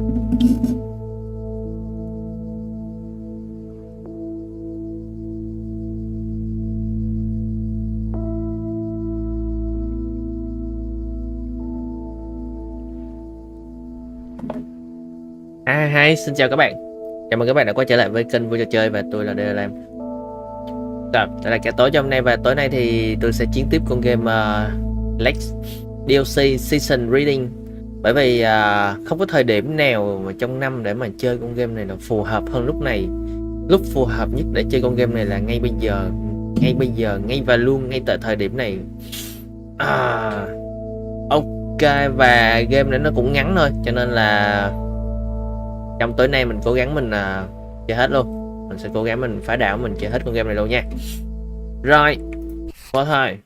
Hi, xin chào các bạn. Chào mừng các bạn đã quay trở lại với kênh Vua Trò Chơi và tôi là Deralam. Rồi, đây là cả tối cho hôm nay và tối nay thì tôi sẽ chiến tiếp con game LệCH DLC Season Reading. Bởi vì không có thời điểm nào mà trong năm để mà chơi con game này là phù hợp hơn lúc này. Lúc phù hợp nhất để chơi con game này là ngay bây giờ, ngay và luôn ngay tại thời điểm này. Ok, và game này nó cũng ngắn thôi, cho nên là trong tối nay mình cố gắng mình chơi hết luôn. Mình sẽ cố gắng mình phá đảo, mình chơi hết con game này luôn nha. Rồi, có thôi.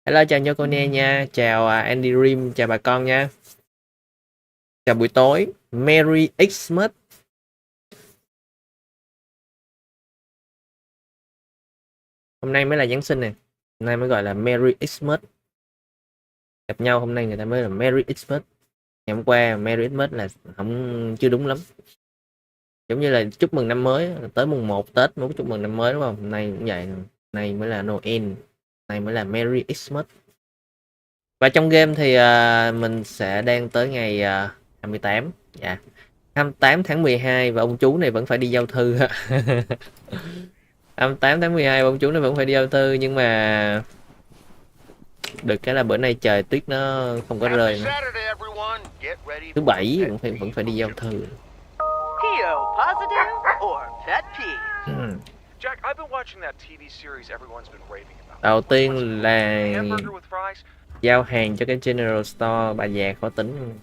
Hello, chào nhau cô Nè nha. Chào Andy Rim, chào bà con nha. Chào buổi tối. Merry Xmas. Hôm nay mới là Giáng sinh nè. Hôm nay mới gọi là Merry Xmas. Gặp nhau hôm nay người ta mới là Merry Xmas. Ngày hôm qua Merry Xmas là không chưa đúng lắm. Giống như là chúc mừng năm mới, tới mùng 1 Tết muốn chúc mừng năm mới đúng không? Hôm nay cũng vậy. Hôm nay mới là Noel, này mới là Merry Xmas. Và trong game thì mình sẽ đang tới ngày 28. Dạ. 28 tháng 12 và ông chú này vẫn phải đi giao thư. 28 tháng 12 ông chú này vẫn phải đi giao thư, nhưng mà được cái là bữa nay trời tuyết nó không có rơi nữa. Thứ bảy vẫn phải đi giao thư. Đầu tiên là giao hàng cho cái General Store, bà già khó tính.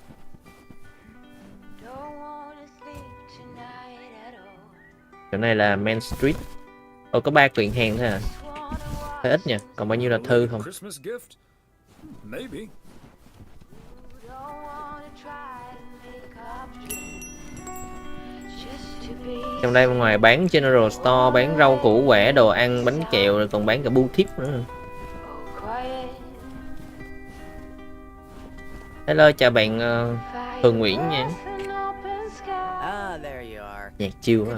Chỗ này là Main Street. Ồ, có 3 kiện hàng thôi à? Hơi ít nha, còn bao nhiêu là thư không? Trong đây ngoài bán General Store, bán rau củ quả, đồ ăn, bánh kẹo, rồi còn bán cả bưu thiếp nữa. Hello, chào bạn Thường Nguyễn nha. Nhạc chill quá.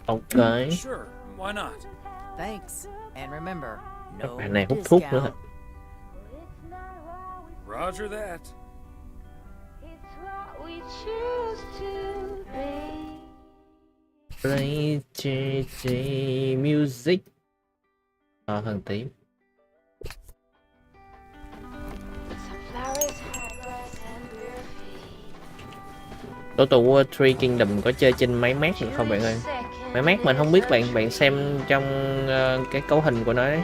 Ok. Các bạn này hút thuốc nữa hả? Roger that. Play music. Hơn tí. Total War 3 Kingdom có chơi trên máy Mac được không bạn ơi? Máy Mac mình không biết, bạn xem trong cái cấu hình của nó ấy.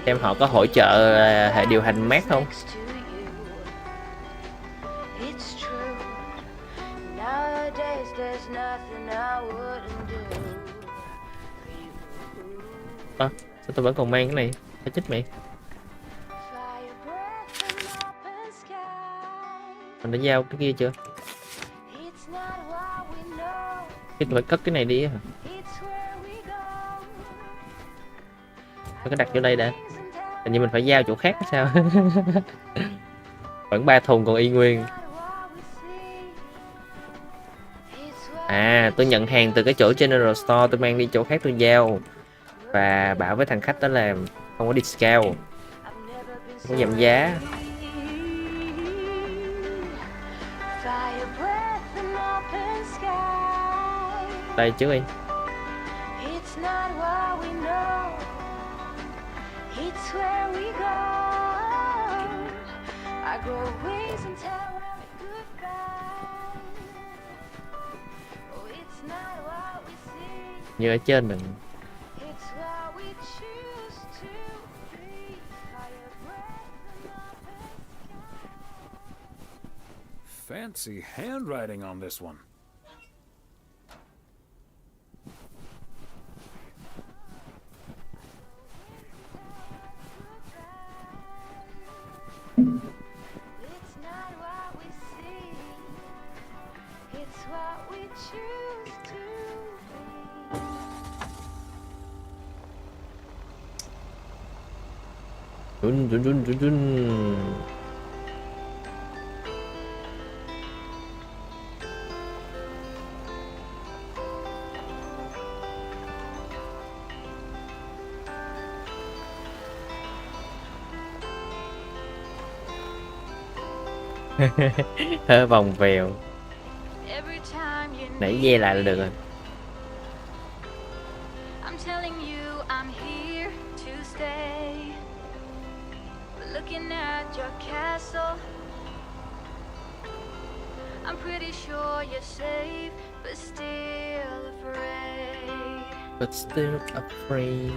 Xem họ có hỗ trợ hệ điều hành Mac không? Sao tôi vẫn còn mang cái này? Phải chết mẹ. Mình đã giao cái kia chưa? Tôi phải cất cái này đi hả? Tôi có đặt vô đây đã. Hình như mình phải giao chỗ khác hay sao? Vẫn 3 thùng còn y nguyên. À, tôi nhận hàng từ cái chỗ General Store, tôi mang đi chỗ khác tôi giao. Và bảo với thằng khách đó là không có discount, không có giảm giá. Đây trước đi. Như ở trên đừng. Fancy handwriting on this one. Run run run run run. Hơi vòng vèo. Nãy ve lại là được rồi. But still afraid.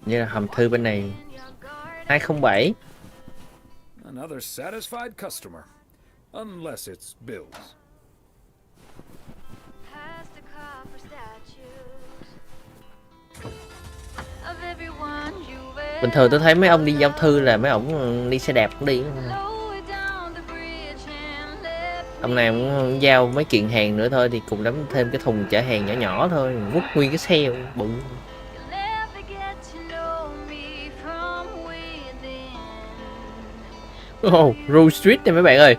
Như là hòm thư bên này 207. Another satisfied customer, unless it's bills. Bình thường tôi thấy mấy ông đi giao thư là mấy ông đi xe đạp cũng đi. Ông này cũng giao mấy kiện hàng nữa thôi thì cùng lắm thêm cái thùng chở hàng nhỏ nhỏ thôi, vứt nguyên cái xe bự. Oh, Rue Street này mấy bạn ơi.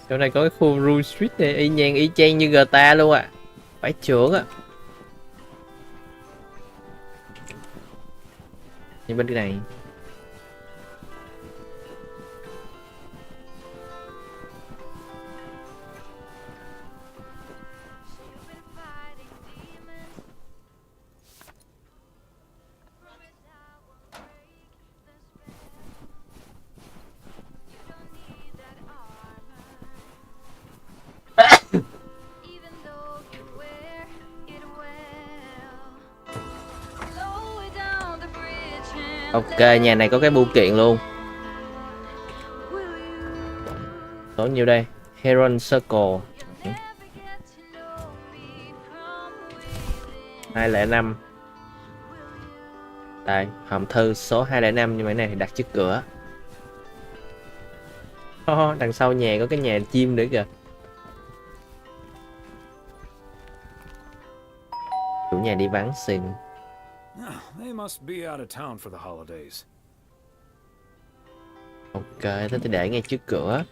Chỗ này có cái khu Rue Street này y chang như GTA luôn à. Phải trưởng á. Như bên cái này. Ok, nhà này có cái bưu kiện luôn. Số nhiêu đây? Heron Circle 205. Đây, hòm thư số 205, nhưng mà cái này thì đặt trước cửa. Đằng sau nhà có cái nhà chim nữa kìa. Chủ nhà đi vắng xình. They must be out of town for the holidays. Ok, thế tôi để ngay trước cửa.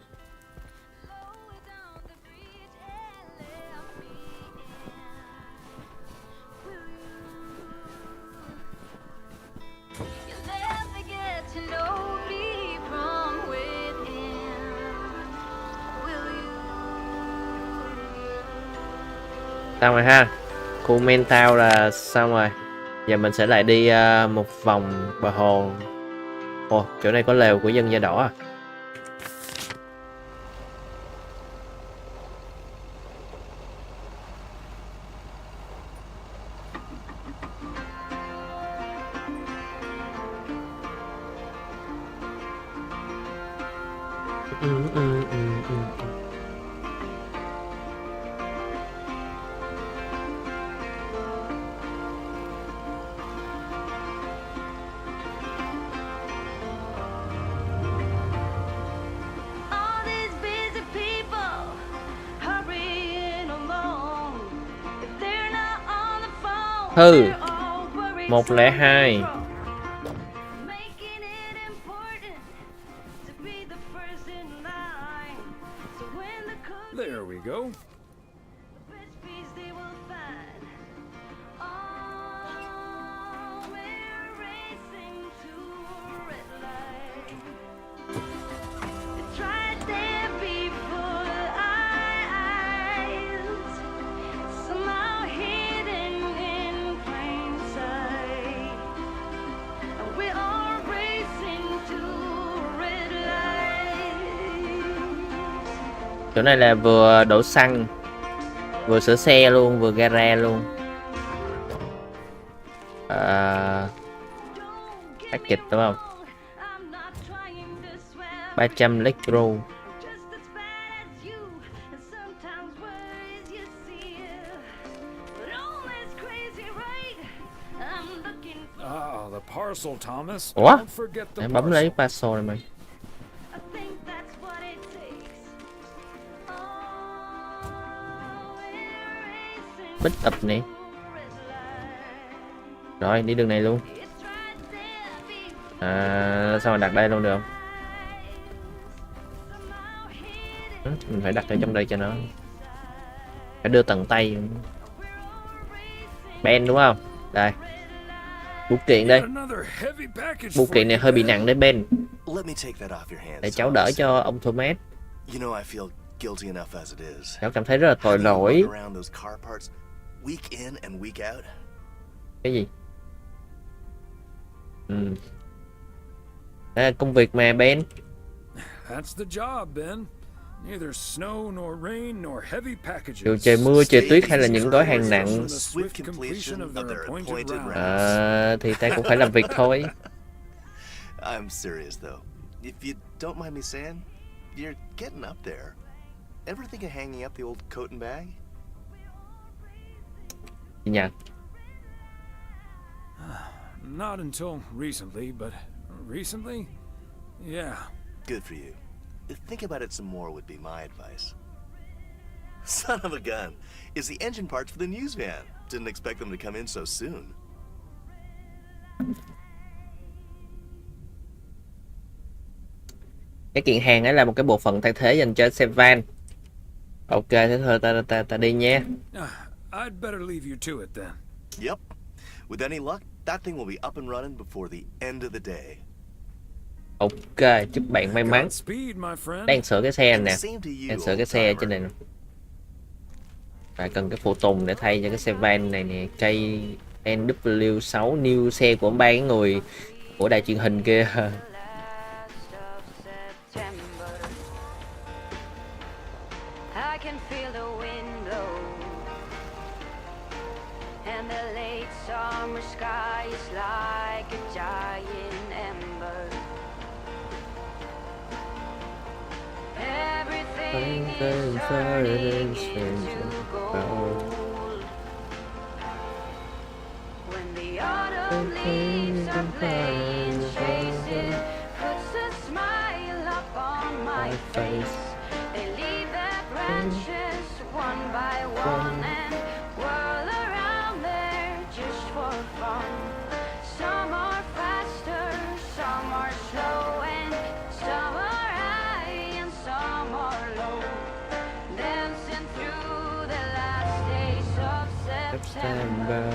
Xong rồi ha. Khu main town là xong rồi. Giờ mình sẽ lại đi một vòng bờ hồ. Ồ, chỗ này có lều của dân da đỏ à. Thư 102. There we go. Chỗ này là vừa đổ xăng, vừa sửa xe luôn, vừa gara luôn. Package đúng không? 300 electro. The parcel, Thomas. Ủa? Don't forget the Em bấm lấy parcel. parcel này mày. pick up nè. Rồi đi đường này luôn. Sao mà đặt đây luôn được không? Mình phải đặt ở trong đây cho nó. Phải đưa tận tay. Ben đúng không? Đây. Bưu kiện đây. Bưu kiện này hơi bị nặng đấy Ben. Để cháu đỡ cho ông Thomas. Cháu cảm thấy rất là tội lỗi. Cái gì? Đây là công việc mà Ben. Dù trời mưa, trời tuyết hay là những gói hàng nặng, thì ta cũng phải làm việc thôi. I'm serious though. If you don't mind me saying, you're getting up there. Ever think of hanging up the old coat and bag? Nhật. Not until recently, but recently, yeah. Good for you. Think about it some more would be my advice. Son of a gun. It's the engine parts for the news van. Didn't expect them to come in so soon. Cái kiện hàng ấy là một cái bộ phận thay thế dành cho xe van. Ok, thế thôi ta đi nha. I'd better leave you to it then. Yep. With any luck, that thing will be up and running before the end of the day. Ok, chúc bạn may mắn. Đang sửa cái xe này nè. Đang sửa cái xe ở trên này nè. Phải cần cái phụ tùng để thay cho cái xe van này nè. Cây NW6 new xe của ba người của đài truyền hình kia. When the autumn leaves are playing, chasing, puts a smile up on my face. They leave their branches one by one and whirl around there just for fun. Some are faster, some are slow, and some are high and some are low. Dancing through the last days of September.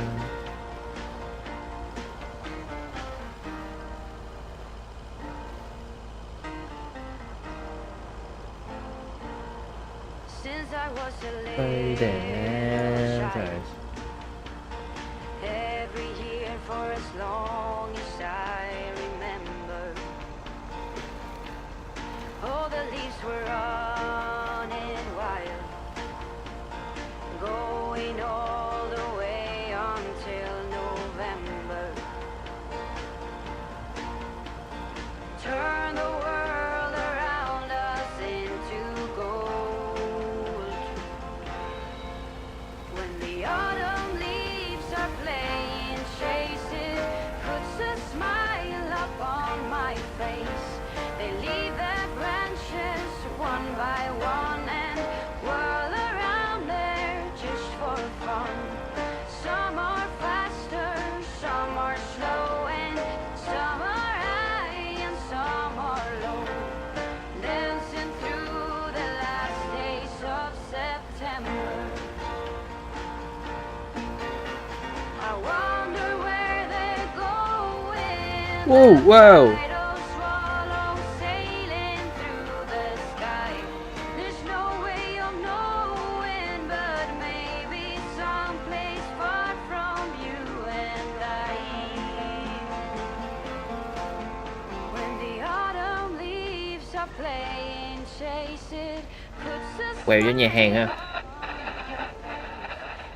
Since I was a little child, every year for as long as I remember, all the leaves were running wild, going all the way until November. Turn the world around us into gold. When the autumn leaves are playing, chase it, puts a smile up on my face. They leave their branches one by one and whirl around there just for fun. Some are faster, some are slow, and some are high and some are low. Dancing through the last days of September. I wonder where they're going. Whoa, whoa. Idle swallow sailing through the sky. There's no way of knowing, but maybe someplace far from you and I. When the autumn leaves are playing, chase it, puts a Quẹo vô nhà hàng ha.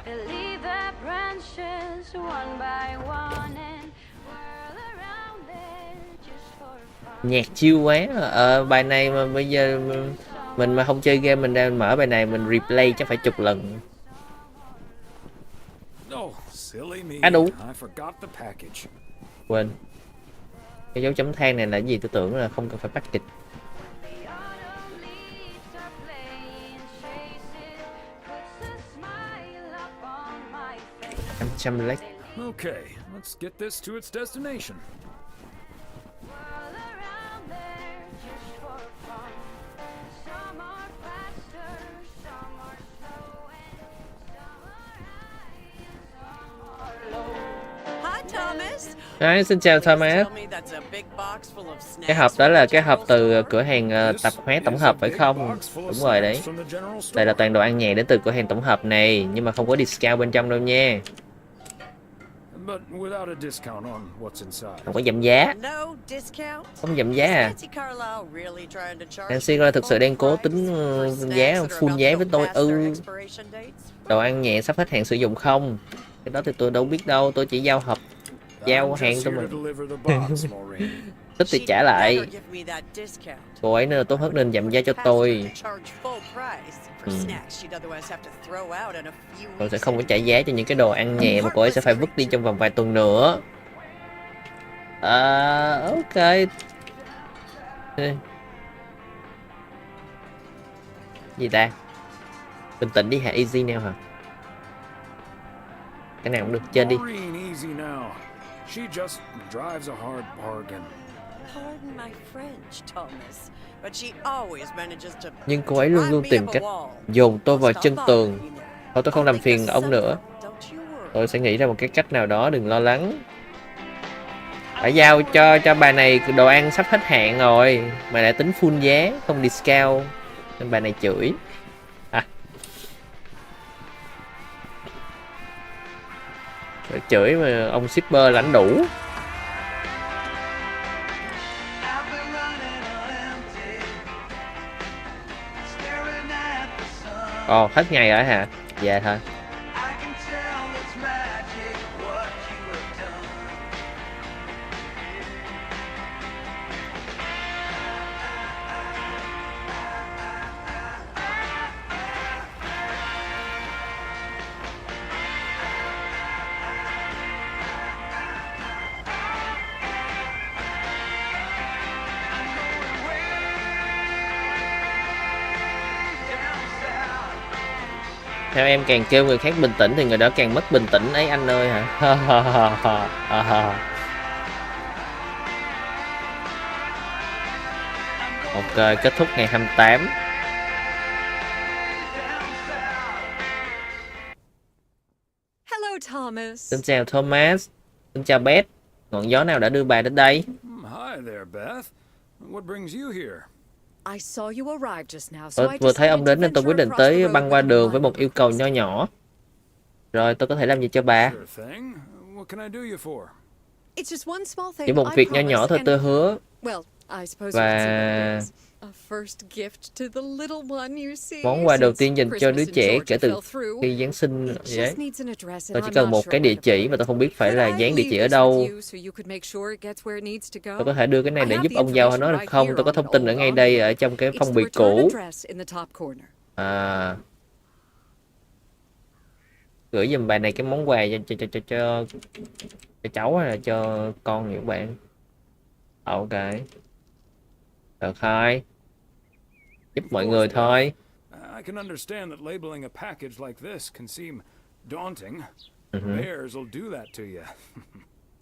they leave their branches one by one and whirl around there just for fun. Nhạc chill quá. Bài này mà bây giờ mình mà không chơi game, mình đang mở bài này mình replay chắc phải chục lần. Oh, silly me. À, đúng. I forgot the package. Quên. Cái dấu chấm than này là gì? Tôi tưởng là không cần phải package. The autumn leaves are playing, chase it, puts a smile up on Chamlet. Okay, let's get this to its destination. Whirl around there just for fun. Some are faster, some are slow, and some are high and some are low. Hi, Thomas. Đấy, xin chào Thomas. Tell me that's a big box full of snacks Cái hộp đó là cái hộp từ cửa hàng tạp hóa tổng hợp phải không? Đúng rồi đấy. Đây là toàn đồ ăn nhẹ đến từ cửa hàng tổng hợp này, nhưng mà không có discount bên trong đâu nha. But without a discount on what's inside. Không có giảm giá. No discount. Không giảm giá à? Nancy Carlisle really trying to charge Nancy Carlisle thực sự đang cố tính giá full giá với tôi. expiration dates? Đồ ăn nhẹ sắp hết hạn sử dụng không? Cái đó thì tôi đâu biết đâu, tôi chỉ giao hộp, giao I'm hàng just cho here mình. to deliver the box, Maureen. Thích thì She'd trả lại. never give me that discount. Cô ấy nên là tốt hơn nên giảm giá cho tôi. Charge full price for snacks she'd otherwise have to throw out in a few Tôi sẽ weeks không có trả giá cho những cái đồ ăn nhẹ mà cô ấy sẽ phải vứt đi trong vòng vài tuần nữa. Ok. Gì ta? Bình tĩnh đi hả? Easy nào hả? Cái nào cũng được, trên đi. Maureen, easy now. She just drives a hard bargain. Pardon my French, Thomas, but she always manages to Nhưng cô ấy luôn drive luôn me tìm up a cách wall. dồn tôi vào Stop chân bothering tường. me now. Thôi tôi không làm I'll phiền think of ông nữa. something, don't you worry. Tôi sẽ nghĩ ra một cái cách nào đó, đừng lo lắng. Phải giao cho bà này đồ ăn sắp hết hạn rồi mà lại tính full giá, không discount. Nên bà này chửi. Rồi chửi mà ông shipper lãnh đủ. Ồ, hết ngày rồi hả? Về thôi. Theo em càng kêu người khác bình tĩnh thì người đó càng mất bình tĩnh ấy anh ơi hả? Ok, kết thúc ngày 28. Hello, Thomas. Xin chào Thomas. Xin chào Beth. Ngọn gió nào đã đưa bà đến đây? Hi there, Beth. What brings you here? I saw you arrive just now, so Tôi I vừa thấy ông decided đến to nên tôi quyết venture định across the tới road băng with qua a đường với một minor yêu cầu request. nho nhỏ. Rồi tôi có thể làm gì cho bà? Sure thing. What can I do you for? It's just one small thing, Chỉ một I việc nho nhỏ promise, thôi, and- tôi hứa. Well, I suppose you could say Và what it is. A first gift to the little one, you see. món quà đầu Since tiên dành cho đứa Christmas in trẻ Georgia kể từ fell through, khi Giáng sinh it vậy đấy. just needs an address, and Tôi chỉ I'm cần not một sure cái where địa to chỉ put mà it. tôi không biết phải là Could I dán địa leave chỉ ở this đâu. with you so you could make sure it gets where it needs to go? Tôi có thể đưa cái này I để have giúp the ông giao nó information được right không? here Tôi có on thông an tin ở old ngay đây envelope. ở trong cái It's phong the bì return cũ. address in the top corner. À, gửi giùm bà này cái món quà cho cháu hay là cho con những bạn. Ok. Được thôi. Giúp mọi người thôi. I can understand that labeling a package like this can seem daunting. Bears will do that to you.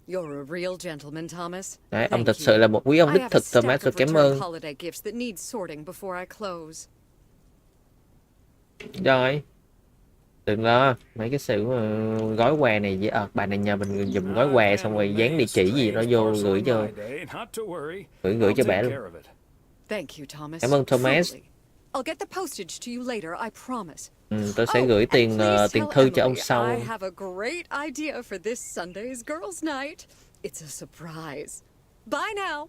You're a real gentleman, Thomas. Đấy, ông Thank thật sự you. là một quý ông I đích have a thực, stack Thomas. Tôi of cảm returned ơn. holiday gifts that need sorting before I close. Rồi. Đừng lo. Mấy cái sự gói quà này với bà này nhờ mình giùm gói quà xong rồi dán địa chỉ gì đó vô gửi cho gửi cho bà luôn. Thank you, Thomas. Cảm ơn, Thomas. Truly. I'll get the postage to you later, I promise. Tôi sẽ gửi and tiền please tiền tell thư cho ông Emily sau. I have a great idea for this Sunday's girls' night. It's a surprise. Bye now.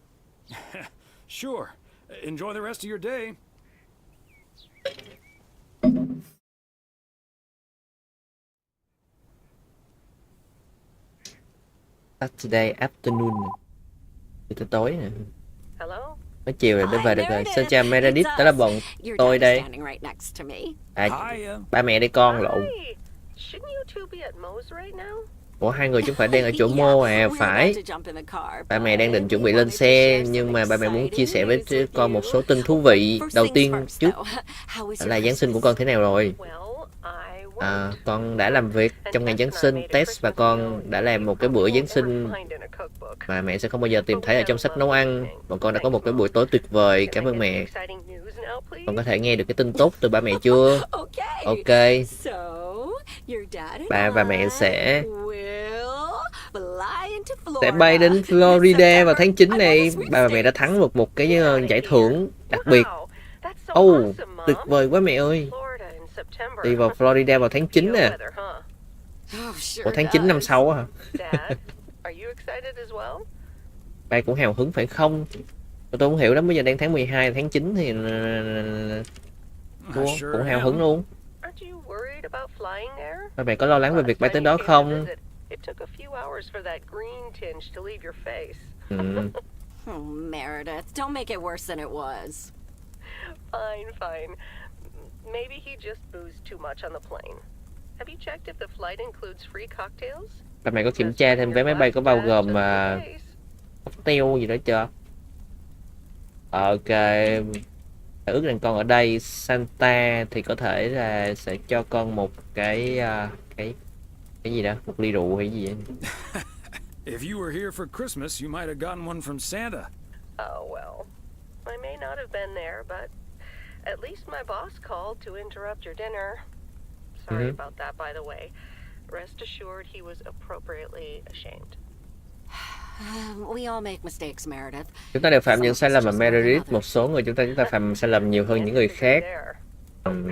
Sure. Enjoy the rest of your day. Saturday afternoon. Từ tối nè. Hello? Mới chiều rồi đến về được rồi. Xin chào Meredith, đó là bọn Your tôi dad is đây. standing right next to me. Hiya. Ba mẹ đây con lộn. Hi. Shouldn't you two be at Moe's right now? Ủa hai người chúng phải đang ở chỗ Mô à? Phải. Ba mẹ đang định chuẩn bị lên xe nhưng mà ba mẹ muốn chia sẻ với con một số tin thú vị. Đầu tiên trước là Giáng sinh của con thế nào rồi? Well, I Con đã làm việc trong ngày Giáng sinh test và con đã làm một cái bữa Giáng sinh mà mẹ sẽ không bao giờ tìm thấy ở trong sách nấu ăn. Bọn con đã có một cái buổi tối tuyệt vời. Cảm ơn mẹ. Con có thể nghe được cái tin tốt từ ba mẹ chưa? Ok. Ba và mẹ sẽ bay đến Florida vào tháng 9 này. Ba và mẹ đã thắng được một cái giải thưởng đặc biệt. Tuyệt vời quá mẹ ơi. Đi vào Florida vào tháng 9 nè. Ủa tháng 9 năm sau hả? Ba cũng hào hứng phải không? Tôi không hiểu lắm, bây giờ đang tháng 12, tháng 9 thì cũng hào hứng luôn. Ba mẹ có lo lắng về việc bay tới đó không? Meredith, don't make it worse than it was. Fine. Maybe he just boozed too much on the plane. Have you checked if the flight includes free cocktails? Ba mẹ có kiểm tra thêm vé máy bay có bao gồm cocktail gì đó chưa? Ok. Ước rằng con ở đây Santa thì có thể là sẽ cho con một cái gì đó, một ly rượu hay gì vậy? If you were here for Christmas, you might have gotten one from Santa. Oh well, I may not have been there, but at least my boss called to interrupt your dinner. Sorry about that, by the way. Rest assured he was appropriately ashamed. We all make mistakes, Meredith. Chúng ta đều phạm những sai lầm mà Meredith. Một số người chúng ta phạm sai lầm nhiều hơn những người khác.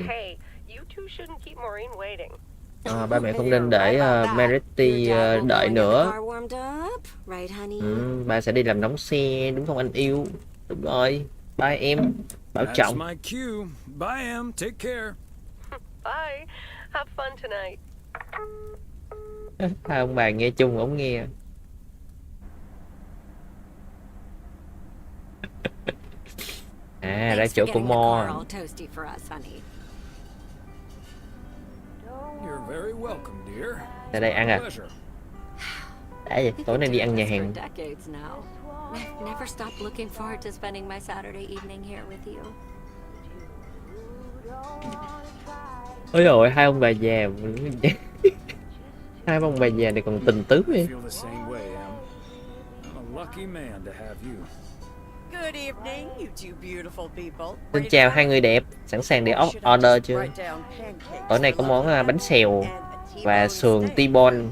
Hey, you two shouldn't keep Maureen waiting. Ba mẹ không nên để Meredith đợi nữa. Ba sẽ đi làm nóng xe, đúng không anh yêu? Đúng rồi. Bye em. Bảo trọng. That's my cue. Bye em. Take care. Bye. Have fun tonight. Hai ông bà nghe chung ổng nghe. Ra chỗ của Mo. You're very welcome, dear. Ra đây ăn à? Đã vậy, tối nay đi ăn nhà hàng. I've never stopped looking forward to spending my Saturday evening here with you. Ôi rồi hai ông bà già. Hai ông bà già này còn tình tứ đi. Good evening, you two beautiful people. Xin chào hai người đẹp, sẵn sàng để order chưa? Tối nay có món bánh xèo và sườn T-bone.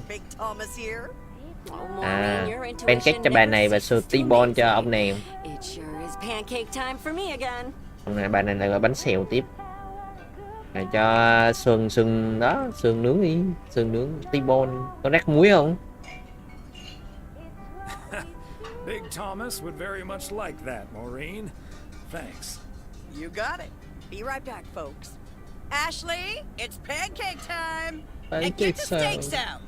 Pancake cho bà này và sườn T-bone cho ông này. Ông này bà này là gọi bánh xèo tiếp. Là cho sườn đó, sườn nướng đi, sườn nướng T-bone. Có rắc muối không? Big Thomas would very much like that, Maureen. Thanks. You got it. Be right back, folks. Ashley, it's pancake time. And get the steaks out.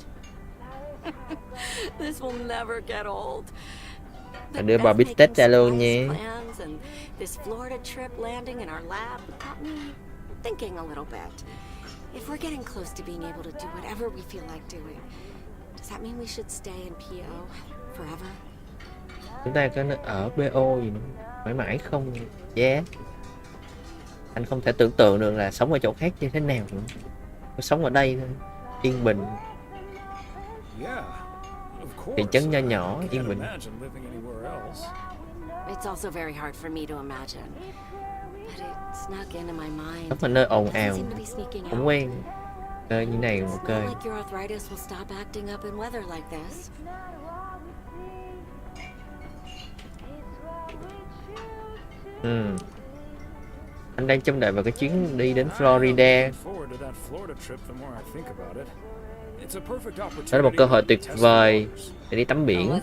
This will never get old. Đưa bò bít tết ra luôn nha. This Florida trip landing in our lab got me thinking a little bit. If we're getting close to being able to do whatever we feel like doing, does that mean we should stay in PO forever? Chúng ta có ở BO gì nữa, mãi mãi không? Yeah. Anh không thể tưởng tượng được là sống ở chỗ khác như thế nào nữa. Sống ở đây thôi, yên bình. Thị trấn nho nhỏ, yên bình. Sống ở nơi ồn ào, không quen. Nơi như này ok. Anh đang trông đợi vào cái chuyến đi đến Florida. Đó là một cơ hội tuyệt vời để đi tắm biển.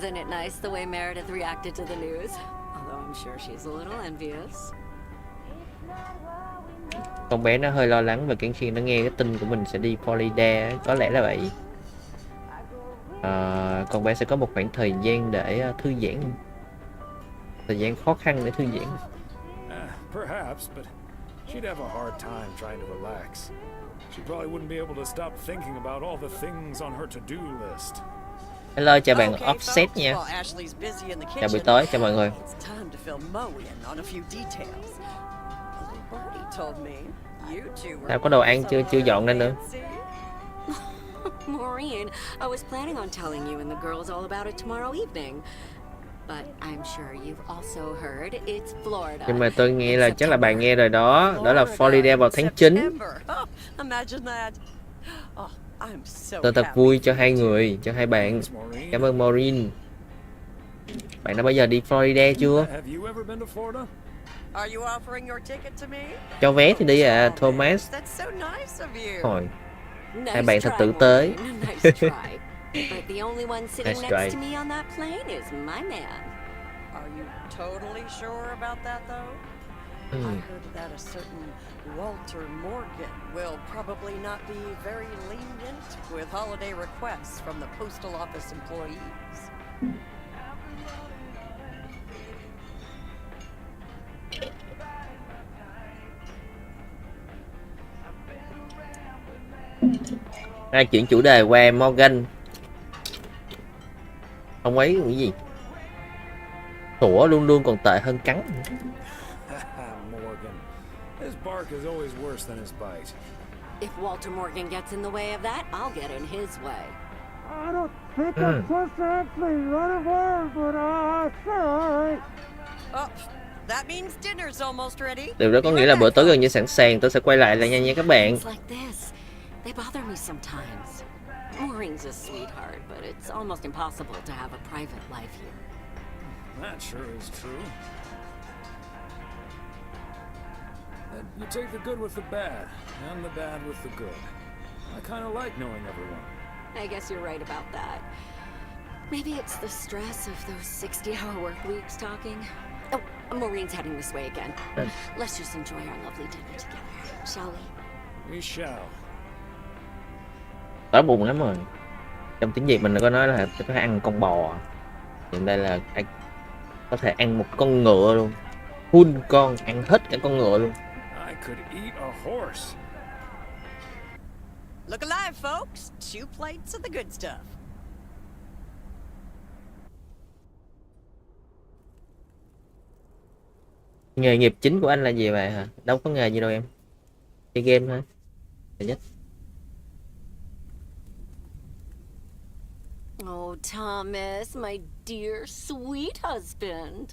Con bé nó hơi lo lắng về khi nó nghe cái tin của mình sẽ đi Florida. Có lẽ là vậy. Con bé sẽ có một khoảng thời gian để thư giãn. Thời gian khó khăn để thư giãn. Perhaps, but she'd have a hard time trying to relax. She probably wouldn't be able to stop thinking about all the things on her to-do list. Hello, chào bạn Offset nha. Chào buổi tối, chào mọi người. Sao có đồ ăn chưa dọn lên nữa? Maureen, I was planning on telling you and the girls all about it tomorrow evening. But I'm sure you've also heard it's Florida. Nhưng mà tôi nghĩ là chắc là bà nghe rồi đó. Đó là Florida vào tháng 9. Imagine that. Oh, I'm so Tôi thật vui cho hai người, cho hai bạn. Cảm ơn Maureen. Bạn đã bao giờ đi Florida chưa? Have you ever been to Florida? Are you offering your ticket to me? Cho vé thì đi à, Thomas. That's so nice of you. Thôi, Nice hai bạn thật try, tử tế. Maureen. Nice try. But the only one sitting Nice next try. to me on that plane is my man. Are you totally sure about that, though? I heard that a certain Walter Morgan will probably not be very lenient with holiday requests from the postal office employees. Ai chuyển chủ đề qua Morgan. Ông ấy cái gì? Sủa luôn luôn còn tệ hơn cắn. Morgan. His bark is always worse than his bite. If Walter Morgan gets in the way of that, I'll get in his way. I don't think I'm supposed to actually run away, but I say. Oh, that means dinner's almost ready. Điều đó có nghĩa là bữa tối gần như sẵn sàng. Tôi sẽ quay lại là nha các bạn. It's like this. They bother me sometimes. Maureen's a sweetheart, but it's almost impossible to have a private life here. That sure is true. You take the good with the bad, and the bad with the good. I kind of like knowing everyone. I guess you're right about that. Maybe it's the stress of those 60-hour work weeks talking. Oh, Maureen's heading this way again. Let's just enjoy our lovely dinner together, shall we? We shall. Đói bụng lắm rồi. Trong tiếng Việt mình có nói là có thể ăn con bò. Hiện đây là có thể ăn một con ngựa luôn. Full con, ăn hết cả con ngựa luôn. I could eat a horse. Look alive, folks. 2 plates of the good stuff. Nghề nghiệp chính của anh là gì vậy hả? Đâu có nghề gì đâu em. Chơi game thôi. Là nhất. Oh, Thomas, my dear, sweet husband.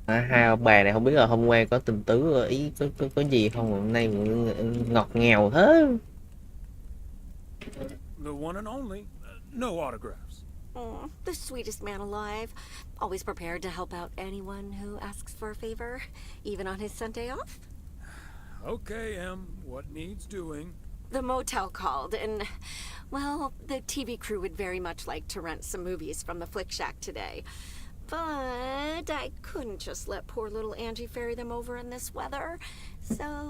Hai ông bà này không biết là hôm qua có tình tứ ý có gì không, hôm nay ngọt ngào thế. The one and only. No autographs. Oh, the sweetest man alive. Always prepared to help out anyone who asks for a favor, even on his Sunday off. Okay, Em. What needs doing? The motel called, and, well, the TV crew would very much like to rent some movies from the Flick Shack today. But I couldn't just let poor little Angie ferry them over in this weather, so...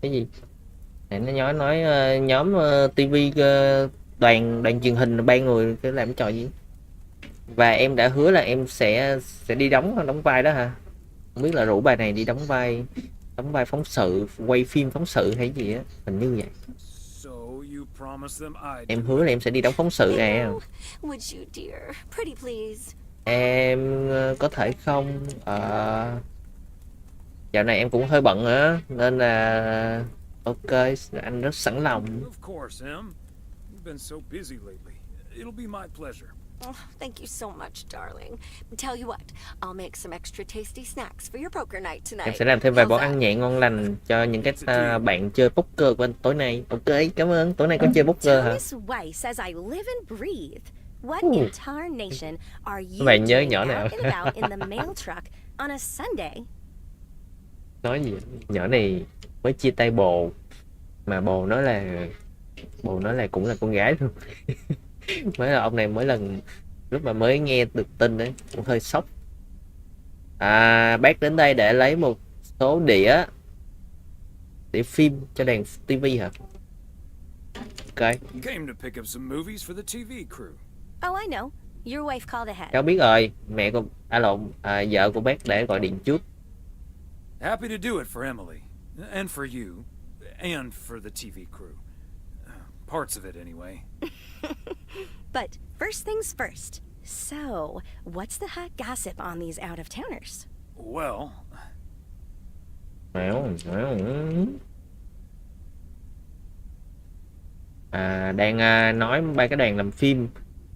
Cái gì? Để nó nói nhóm TV đoàn truyền hình ban người cái làm cái trò gì? Và em đã hứa là em sẽ đi đóng vai đó hả? Không biết là rủ bà này đi đóng vai phóng sự, quay phim phóng sự hay gì á, hình như vậy. Em hứa là em sẽ đi đóng phóng sự nè. Would you, dear? Pretty please. Em có thể không? Dạo này em cũng hơi bận á, nên là ok, anh rất sẵn lòng. Of course, Em. You've been so busy lately. It'll be my pleasure. Oh, thank you so much, darling. Tell you what, I'll make some extra tasty snacks for your poker night tonight. Em sẽ làm thêm vài món ăn nhẹ ngon lành cho những cái bạn chơi poker của anh tối nay. Ok, cảm ơn. Tối nay có chơi poker hả? Thomas Weiss says I live and breathe. What in tarnation are you Bạn nhớ doing nhỏ nào? out and about in the mail truck on a Sunday? Nói gì? Nhỏ này mới chia tay bồ, mà bồ nói là cũng là con gái luôn. Mới là ông này lúc mà mới nghe được tin đấy cũng hơi sốc. Bác đến đây để lấy một số đĩa phim cho đàn TV hả? Ok. Came to pick up some movies for the TV crew. Oh, I know. Your wife called ahead. Cháu biết rồi, mẹ của vợ của bác để gọi điện trước. Happy to do it for Emily, and for you, and for the TV crew. Parts of it, anyway. But first things first. So, what's the hot gossip on these out-of-towners? Well, Đang nói ba cái đoàn làm phim,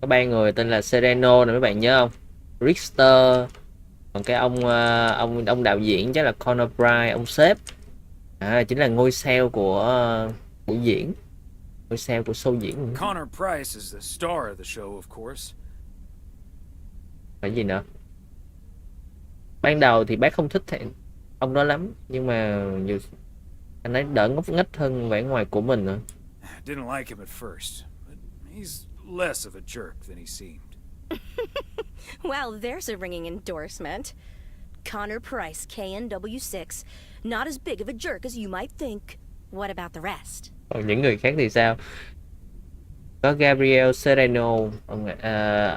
có ba người tên là Sereno này mấy bạn nhớ không? Richter, còn cái ông đạo diễn chắc là Connor Bryant, ông sếp chính là ngôi sao của buổi diễn, ngôi sao của show diễn. Connor Price is the star of the show, of course. Phải gì nữa? Ban đầu thì bác không thích ông đó lắm, nhưng mà anh ấy đỡ ngốc nghếch hơn vẻ ngoài của mình nữa. Didn't like him at first, but he's less of a jerk than he seemed. Well, there's a ringing endorsement. Connor Price, KNW6, not as big of a jerk as you might think. What about the rest? Còn những người khác thì sao? Có Gabriel Serrano,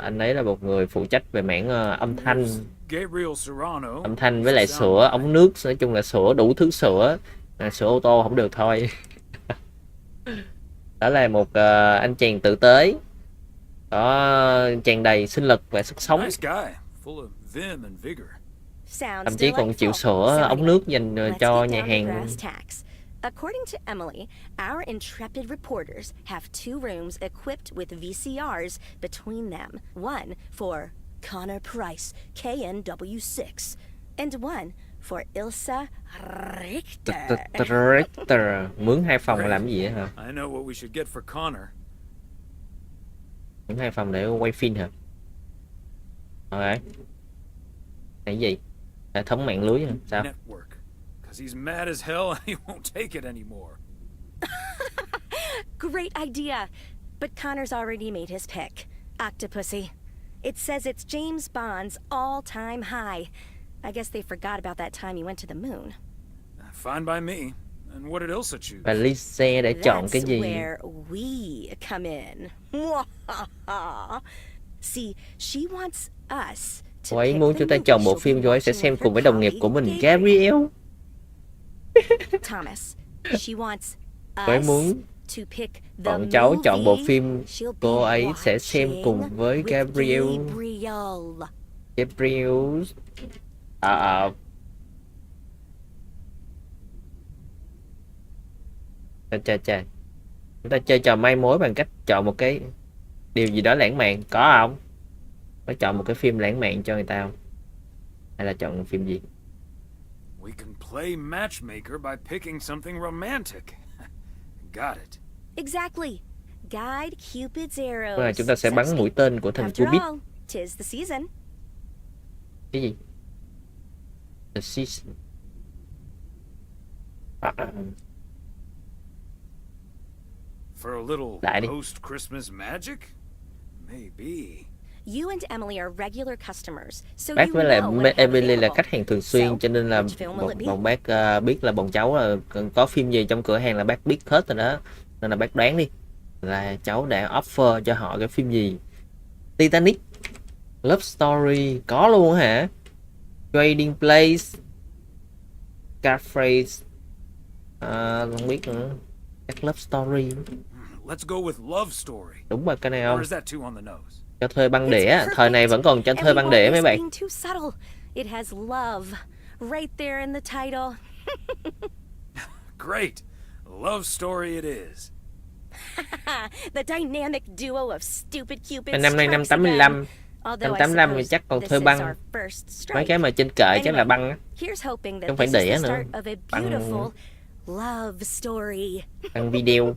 anh ấy là một người phụ trách về mảng âm thanh, âm thanh với lại sửa ống nước, nói chung là sửa đủ thứ sửa, sửa ô tô không được thôi. Đó là một anh chàng tử tế, có tràn đầy sinh lực và sức sống, thậm chí còn chịu sửa ống nước dành cho nhà hàng. According to Emily, our intrepid reporters have 2 rooms equipped with VCRs between them. One for Connor Price, KNW6, and one for Ilsa Richter. Mướn 2 phòng làm gì vậy hả? I know what we should get for Connor. Mướn 2 phòng để quay phim hả? Ok. Cái gì? Hệ thống mạng lưới hả? Sao? Because he's mad as hell and he won't take it anymore. Great idea. But Connor's already made his pick. Octopussy. It says it's James Bond's all-time high. I guess they forgot about that time he went to the moon. Fine by me. And what did Ilsa choose? Và LİCH để chọn cái gì? That's where we come in. See, she wants us to Cô ấy pick muốn the chúng ta movie chọn bộ she'll phim, be cô ấy sẽ watching xem with cùng với her đồng nghiệp của colleague mình, Gabriel. Gabriel. Thomas, she wants Cô ấy us muốn to pick the bọn cháu chọn bộ movie phim she'll be cô ấy sẽ xem cùng watching với with Gabriel. Gabriel. Chà. Chúng ta chơi trò mai mối bằng cách chọn một cái điều gì đó lãng mạn, có không? Có chọn một cái phim lãng mạn cho người ta không? Hay là chọn phim gì? We can play matchmaker by picking something romantic. Got it. Exactly. Guide Cupid's arrows. Và chúng ta sẽ bắn mũi tên của thần After Cupid. all, 'tis the season. Cái gì? The season. For a little Lại đi. post-Christmas magic? Maybe. You and Emily are regular customers, so Bác you với lại know what I have Emily là available. khách hàng thường xuyên, cho nên là which film will it be? bọn bác biết là bọn cháu là có phim gì trong cửa hàng là bác biết hết rồi đó, nên là bác đoán đi là cháu đã offer cho họ cái phim gì. Titanic, Love Story có luôn hả? Trading Place, Scarface, không biết nữa. Các Love Story. Let's go with love story. Đúng rồi, cái này Or không? is that too on the nose? Cho thuê băng đĩa, thời này vẫn còn cho thuê băng đĩa mấy bạn. Too subtle. It has love right there in the title. Great. Love story it is. The dynamic duo of stupid Cupids. Năm nay năm 85. Năm 85 thì chắc còn thuê băng. Mấy cái mà trên kệ chắc là băng á. Không phải đĩa nữa. Băng, love story. băng video.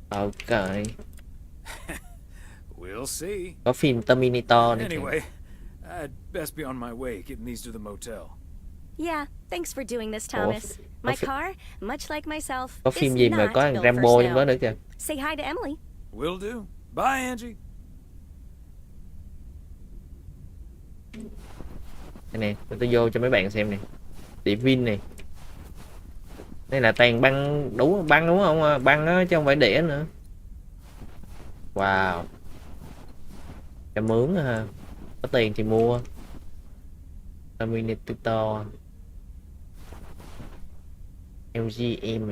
Ok. We'll see. Có phim Terminator này. Anyway, I'd best be on my way getting these to the motel. Yeah, thanks for doing this, Thomas. My car, much like myself, Có phim is gì mà not có thằng built Rambo for trong đó snow. nữa kìa. Say hi to Emily. Will do. Bye, Angie. Đây nè, tôi vô cho mấy bạn xem nè. Tỷ Vin này. Đây là toàn băng, đúng băng đúng không? Băng á chứ không phải đĩa nữa. Wow. Cho mướn ha. Có tiền thì mua. Terminator. LGM.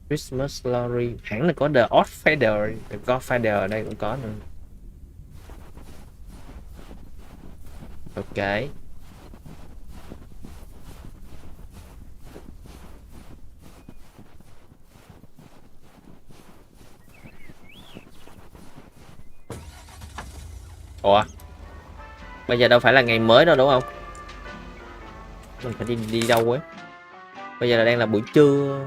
Christmas Glory. Hẳn là có The Godfather. The Godfather ở đây cũng có nữa. Ok. Ủa, bây giờ đâu phải là ngày mới đâu đúng không? Mình phải đi đâu ấy? Bây giờ là đang là buổi trưa.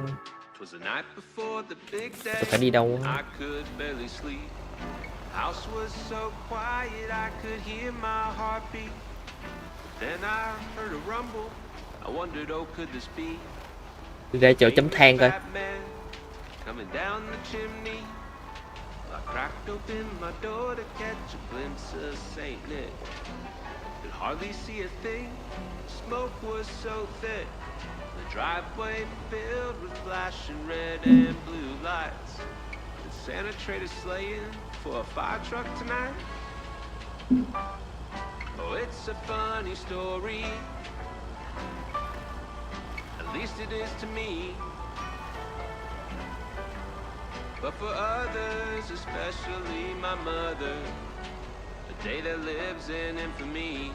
Tôi phải đi đâu? Đi ra chỗ chấm than coi. Cracked open my door to catch a glimpse of Saint Nick. Could hardly see a thing, smoke was so thick. The driveway filled with flashing red and blue lights. Did Santa trade a sleigh in for a fire truck tonight? Oh, it's a funny story. At least it is to me. But for others, especially my mother, a day that lives in infamy.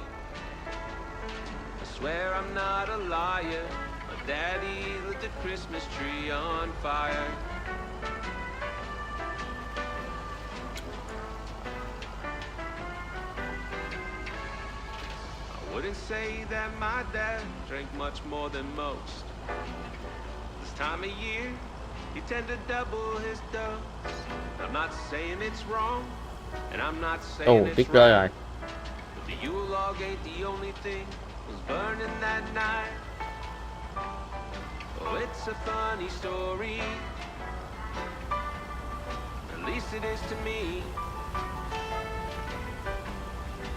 I swear I'm not a liar. My daddy lit the Christmas tree on fire. I wouldn't say that my dad drank much more than most. This time of year, he tend to double his dose. I'm not saying it's wrong, and I'm not saying it's right. But the Yule log ain't the only thing was burning that night. Oh, it's a funny story. At least it is to me.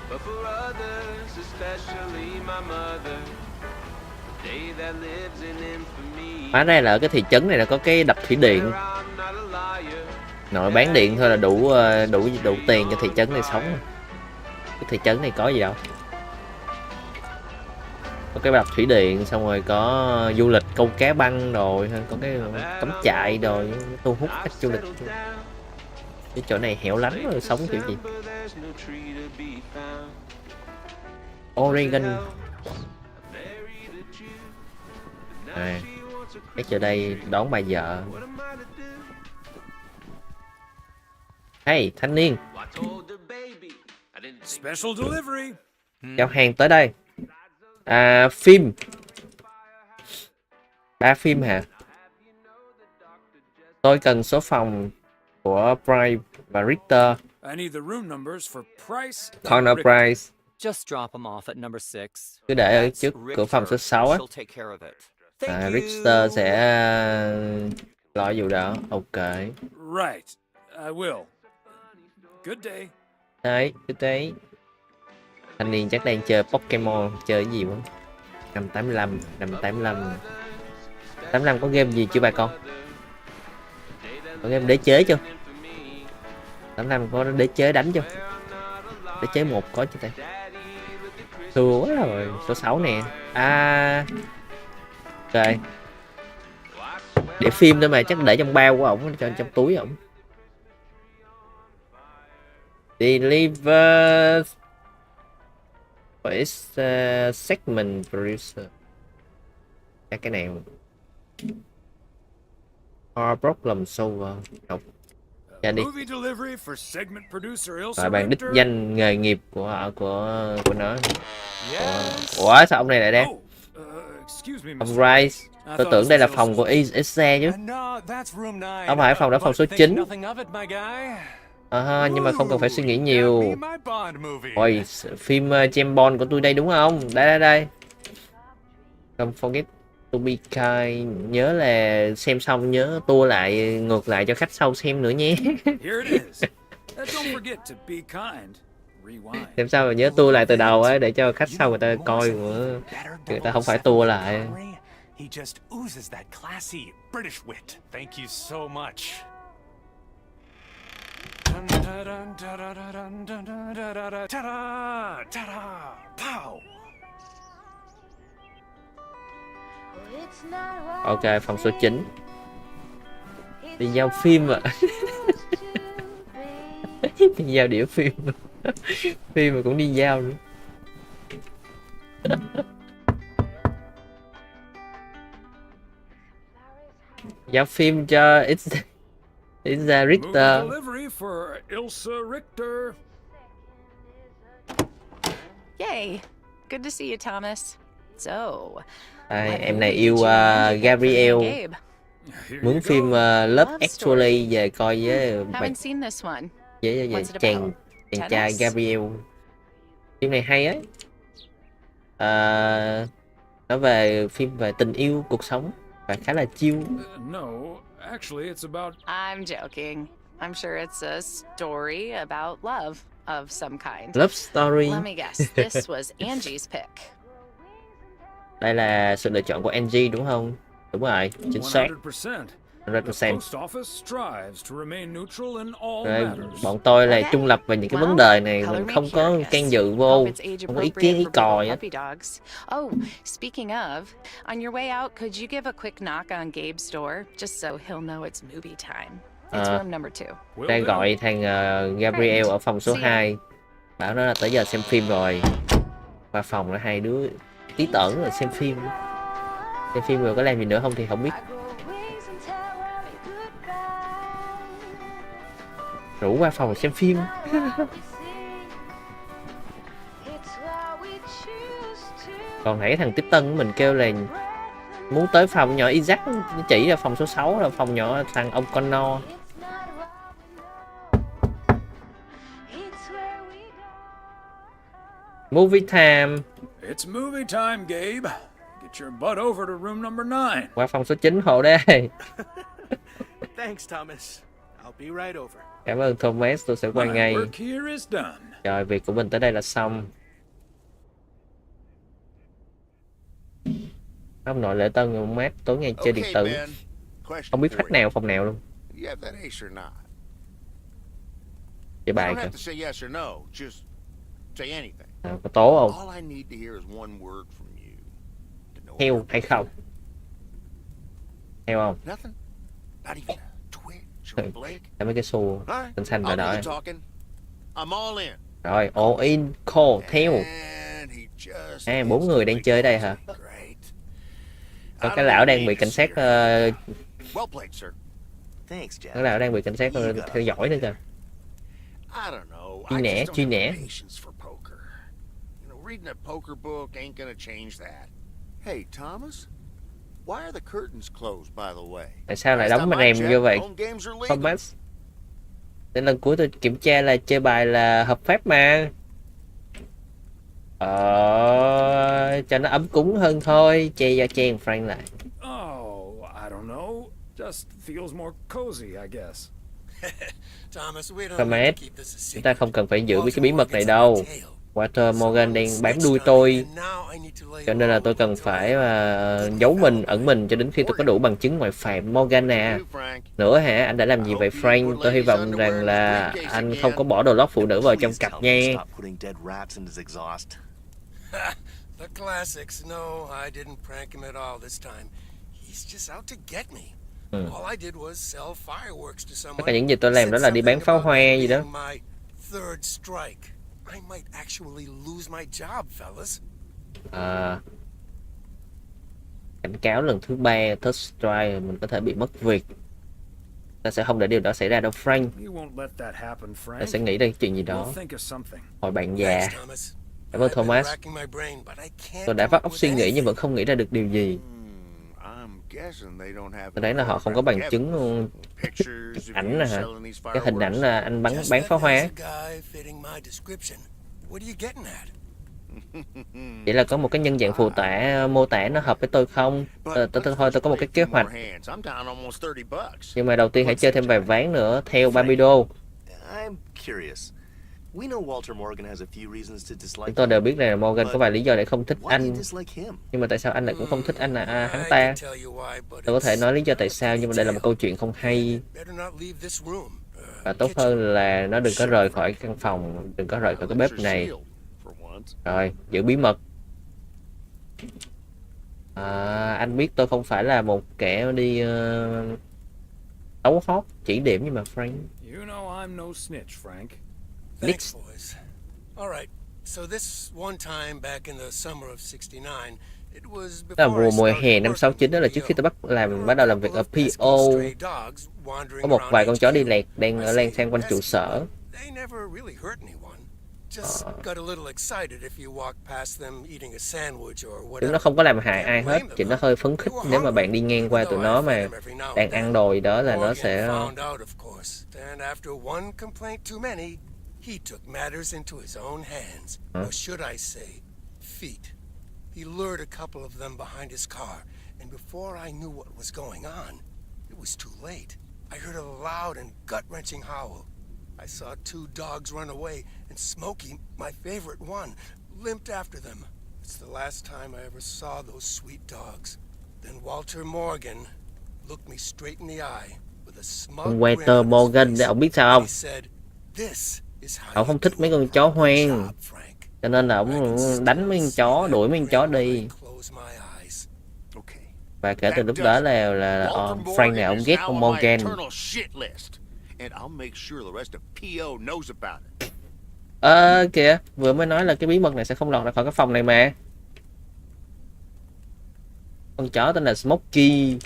But for others, especially my mother, day that lives in infamy. Hóa ra là ở cái thị trấn này là có cái đập thủy điện. Nội bán điện thôi là đủ tiền cho thị trấn này sống. Cái thị trấn này có gì đâu. Có cái đập thủy điện, xong rồi có du lịch câu cá băng rồi, có cái cắm trại rồi, thu hút khách du lịch. Cái chỗ này hẻo lánh rồi sống kiểu gì. Oregon. À, cái chỗ đây đón bà vợ. Hey, thanh niên. Special delivery. Giao hàng tới đây. À, phim. 3 phim hả? Tôi cần số phòng của Brian và Richter. I need the room numbers for Price. Corner Price. Just drop them off at number 6. Cứ để ở trước cửa phòng số 6 á. Richter sẽ lo vụ đó. Ok. Right. I will. Good day. Đấy, cứ đấy. Thanh niên chắc đang chơi Pokemon, chơi cái gì quá. 585, 85 có game gì chưa bà con? Có game đế chế chưa? 85 có đế chế đánh chưa? Đế chế 1 có chưa ta? Thua quá rồi, số 6 nè. À. Ok. Để phim thôi mà, chắc để trong bao của ổng, trong túi ổng. Deliver segment producer. Các cái này or problem solver. Không. Dạ đi. Rồi bạn đích danh nghề nghiệp của nó. Ủa sao ông này lại đang? Ông Rice. Tôi tưởng đây là phòng của ESC chứ. Không phải phòng đó, phòng số 9. Nhưng mà không cần phải suy nghĩ nhiều. Ôi, phim James Bond của tôi đây đúng không? Đây. Don't forget to be kind. Nhớ là xem xong nhớ tua lại ngược lại cho khách sau xem nữa nhé. Xem sao mà nhớ tua lại từ đầu ấy để cho khách sau người ta coi nữa. Người ta không phải tua lại. He just oozes that classy British wit. Thank you so much. Ok, phòng số 9. Đi giao phim ạ. Đi giao đĩa phim. Phim mà cũng đi giao nữa. Giao phim cho Richter. Yay. Good to see you, Thomas. So, Em này yêu Gabriel. Mướn phim Love Actually về coi với haven't seen this one. với chàng trai Gabriel. Phim này hay ấy. Nói về phim về tình yêu, cuộc sống và khá là chill. No, actually it's about... I'm joking. I'm sure it's a story about love of some kind. Love story. Let me guess. This was Angie's pick. Đây là sự lựa chọn của NG đúng không? Đúng rồi, chính xác. 100%. 100%. Rồi, bọn tôi là trung lập về những cái vấn đề này, mình không có can dự vô, không có ý kiến ý còi á. Oh, speaking of, on your way out, could you give a quick knock on Gabe's door, just so he'll know it's movie time? It's room number 2. Đang gọi thằng Gabriel ở phòng số 2, bảo nó là tới giờ xem phim rồi. Qua phòng là hai đứa tí tởn rồi xem phim. Xem phim rồi có làm gì nữa không thì không biết. Rủ qua phòng xem phim. Còn nãy thằng tiếp tân của mình kêu là muốn tới phòng nhỏ Isaac, chỉ ra phòng số 6 là phòng nhỏ thằng ông Connor. Movie time. It's movie time, Gabe. Get your butt over to room number 9. Qua phòng số 9 hộ đây. Thanks, Thomas. I'll be right over. Cảm ơn Thomas, tôi sẽ qua ngay. Rồi, việc của mình tới đây là xong. Ông nội lễ tân ông mát tối ngày chơi điện tử. Không biết khách nào phòng nào luôn. Chơi bài kìa. Có tố không? Heo hay không? Heo không? Tại mấy cái xu xanh xanh đỏ đỏ. Rồi, all in, call, theo. 4 người đang chơi đây hả? Có cái lão đang bị cảnh sát cái lão đang bị cảnh sát theo dõi nữa kìa. Truy nã. Hey Thomas, why are the curtains closed, by the way? Tại sao lại đóng rèm như vậy? Thomas. Đến lần cuối tôi kiểm tra là chơi bài là hợp pháp mà. Cho nó ấm cúng hơn thôi, che do chen Frank lại. Oh, I don't know. Just feels more cozy, I guess. Thomas, chúng ta không cần phải giữ cái bí mật này đâu. Walter Morgan đang bám đuôi tôi, cho nên là tôi cần phải giấu mình, ẩn mình cho đến khi tôi có đủ bằng chứng ngoại phạm. Morgan à, nữa hả? Anh đã làm gì vậy Frank? Tôi hy vọng rằng là anh không có bỏ đồ lót phụ nữ vào trong cặp nha. The classics. No, I didn't prank him at all this time. He's just out to get me. All I did was sell fireworks to someone. Tất cả những gì tôi làm đó là đi bán pháo hoa gì đó. Third strike. I might actually lose my job, fellas. Cảnh cáo lần thứ 3, third strike, mình có thể bị mất việc. Ta sẽ không để điều đó xảy ra đâu Frank. Ta sẽ nghĩ đến chuyện gì đó. Hỏi bạn già. Cảm ơn Thomas. Tôi đã vắt óc suy nghĩ nhưng vẫn không nghĩ ra được điều gì. Tôi thấy là họ không có bằng chứng ảnh nè hả? Cái hình ảnh là anh bán pháo hoa. Chỉ là có một cái nhân dạng phù tả mô tả nó hợp với tôi không? Tôi có một cái kế hoạch. Nhưng mà đầu tiên hãy chơi thêm vài ván nữa theo 30 đô. Chúng tôi đều biết là Morgan có vài lý do để không thích anh. Nhưng mà tại sao anh lại cũng không thích anh là hắn ta? Tôi có thể nói lý do tại sao, nhưng mà đây là một câu chuyện không hay. Và tốt hơn là nó đừng có rời khỏi căn phòng, đừng có rời khỏi cái bếp này. Rồi, giữ bí mật. Anh biết tôi không phải là một kẻ đi tấu hót chỉ điểm như mà Frank. You know I'm no snitch, Frank. Thanks, boys. All right. So this one time back in the summer of 69, it was before mùa hè năm 69, đó là trước khi tôi bắt đầu làm việc ở PO. Có một vài con chó đi lạc đang lang thang quanh trụ sở. They never really hurt anyone. just got a little excited if you walk past them eating a sandwich or Chúng whatever. nó không có làm hại ai hết, chỉ nó hơi phấn khích nếu mà bạn đi ngang qua tụi nó mà đang ăn đồ gì đó là nó sẽ Found out, of course. Then after one complaint too many, he took matters into his own hands. Or should I say, feet. He lured a couple of them behind his car, and before I knew what was going on, it was too late. I heard a loud and gut-wrenching howl. I saw 2 dogs run away, and Smokey, my favorite one, limped after them. It's the last time I ever saw those sweet dogs. Then Walter Morgan looked me straight in the eye with a smug ông grin Walter on his Morgan face. để ông biết sao He không? said, "This is how Ông không you thích do mấy a con chó proper hoang, job, Frank." cho nên là ông đánh mấy con chó, đuổi mấy con chó đi. Close my eyes. Okay. Và kể từ lúc đó là Frank này ông ghét con Morgan. And I'll make sure the rest of PO knows about it. Kìa, vừa mới nói là cái bí mật này sẽ không lọt ra khỏi cái phòng này mà. Con chó tên là Smokey.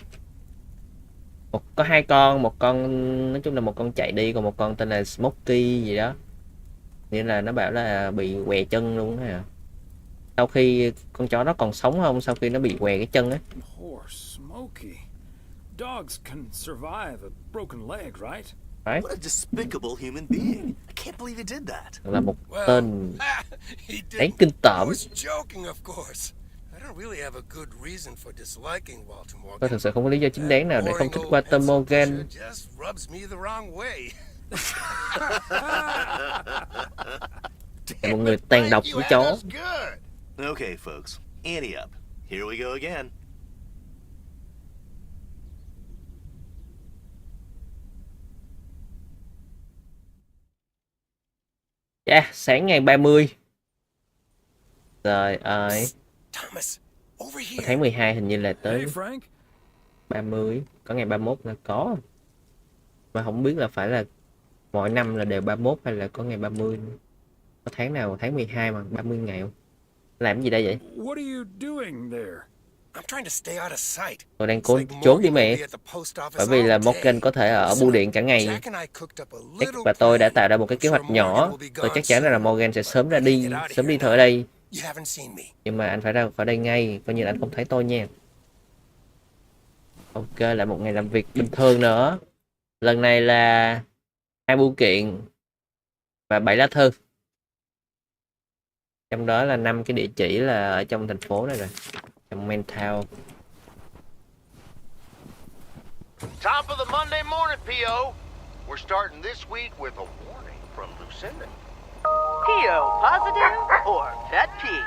Có 2 con, một con nói chung là một con chạy đi, còn một con tên là Smokey gì đó. Nghĩa là nó bảo là bị què chân luôn hả? Sau khi con chó nó còn sống không? Sau khi nó bị què cái chân á. Poor Smokey. Dogs can survive a broken leg, right? What a despicable human being. I can't believe he did that. Là một tên đáng kinh tởm. Tôi thực sự không có lý do chính đáng nào để không thích Walter Morgan. Là một người tàn độc với chó. Okay, folks. Ante up. Here we go again. Yeah, sáng ngày 30. Rồi ơi. Tháng 12 hình như là tới 30. Có ngày 31 là có. Mà không biết là phải là mỗi năm là đều 31 hay là có ngày 30. Có tháng nào tháng 12 mà 30 ngày không? Làm gì đây vậy? Tôi đang cố trốn đi mẹ. Bởi vì là Morgan có thể ở bưu điện cả ngày. Và tôi đã tạo ra một cái kế hoạch nhỏ. Tôi chắc chắn là Morgan sẽ sớm đi thôi ở đây. Nhưng mà anh phải ra khỏi đây ngay, coi như là anh không thấy tôi nha. Ok, lại một ngày làm việc bình thường nữa. Lần này là 2 bưu kiện và 7 lá thư. Trong đó là 5 cái địa chỉ là ở trong thành phố này rồi. Trong Mental. Top of the Monday morning, PO. We're starting this week with a warning from Lucinda. PO positive or pet peeve?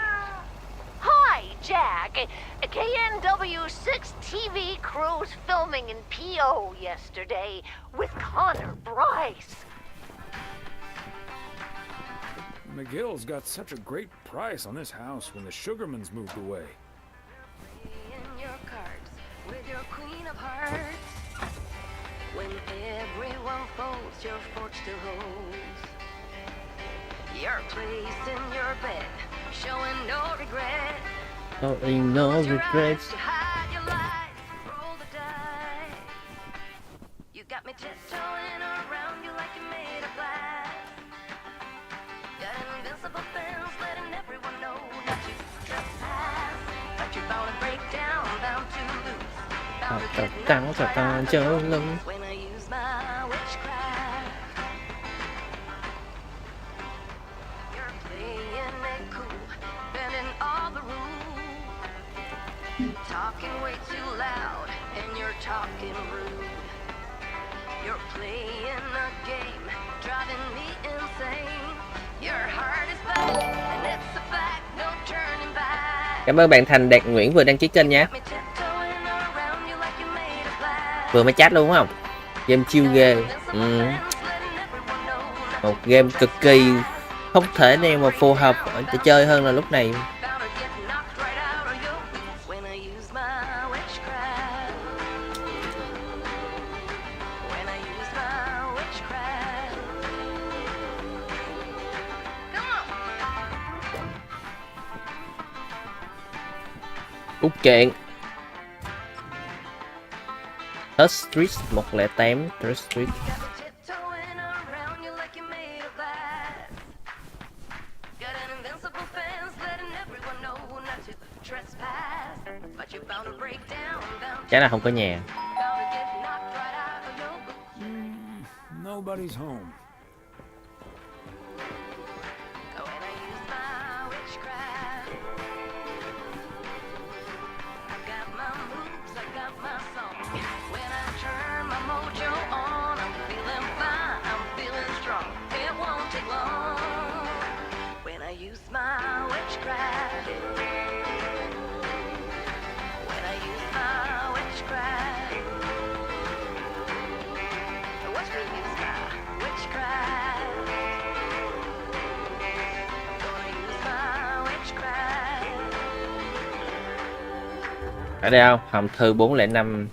Hi, Jack. KNW6 TV crew's filming in PO yesterday with Connor Bryce. McGill's got such a great price on this house when the Sugarmans moved away. In your cards with your queen of hearts. When everyone folds, your fork still holds. Your place in your bed, showing no regret. Showing no regrets. To hide your lies, roll the dice. You got me tiptoeing around you like you're made of glass. Got invincible fence, letting everyone know not to trespass. But you bound to break down, bound to lose. Bound to get knocked when I use my witchcraft. You're playing it cool, bending all the rules. Talking way too loud, and you're talking rude. You're playing a game, driving me insane. Your heart is black, and it's a fact, no turning back. Cảm ơn bạn Thành Đạt Nguyễn vừa đăng ký kênh nha. Vừa mới chat luôn không? Game chill ghê. Một game cực kỳ không thể nào mà phù hợp để chơi hơn là lúc này. Út kiện Third Street 108 Third Street. Chắc là không có nhà. Nobody's home. Ở đây không? Hòm thư 405.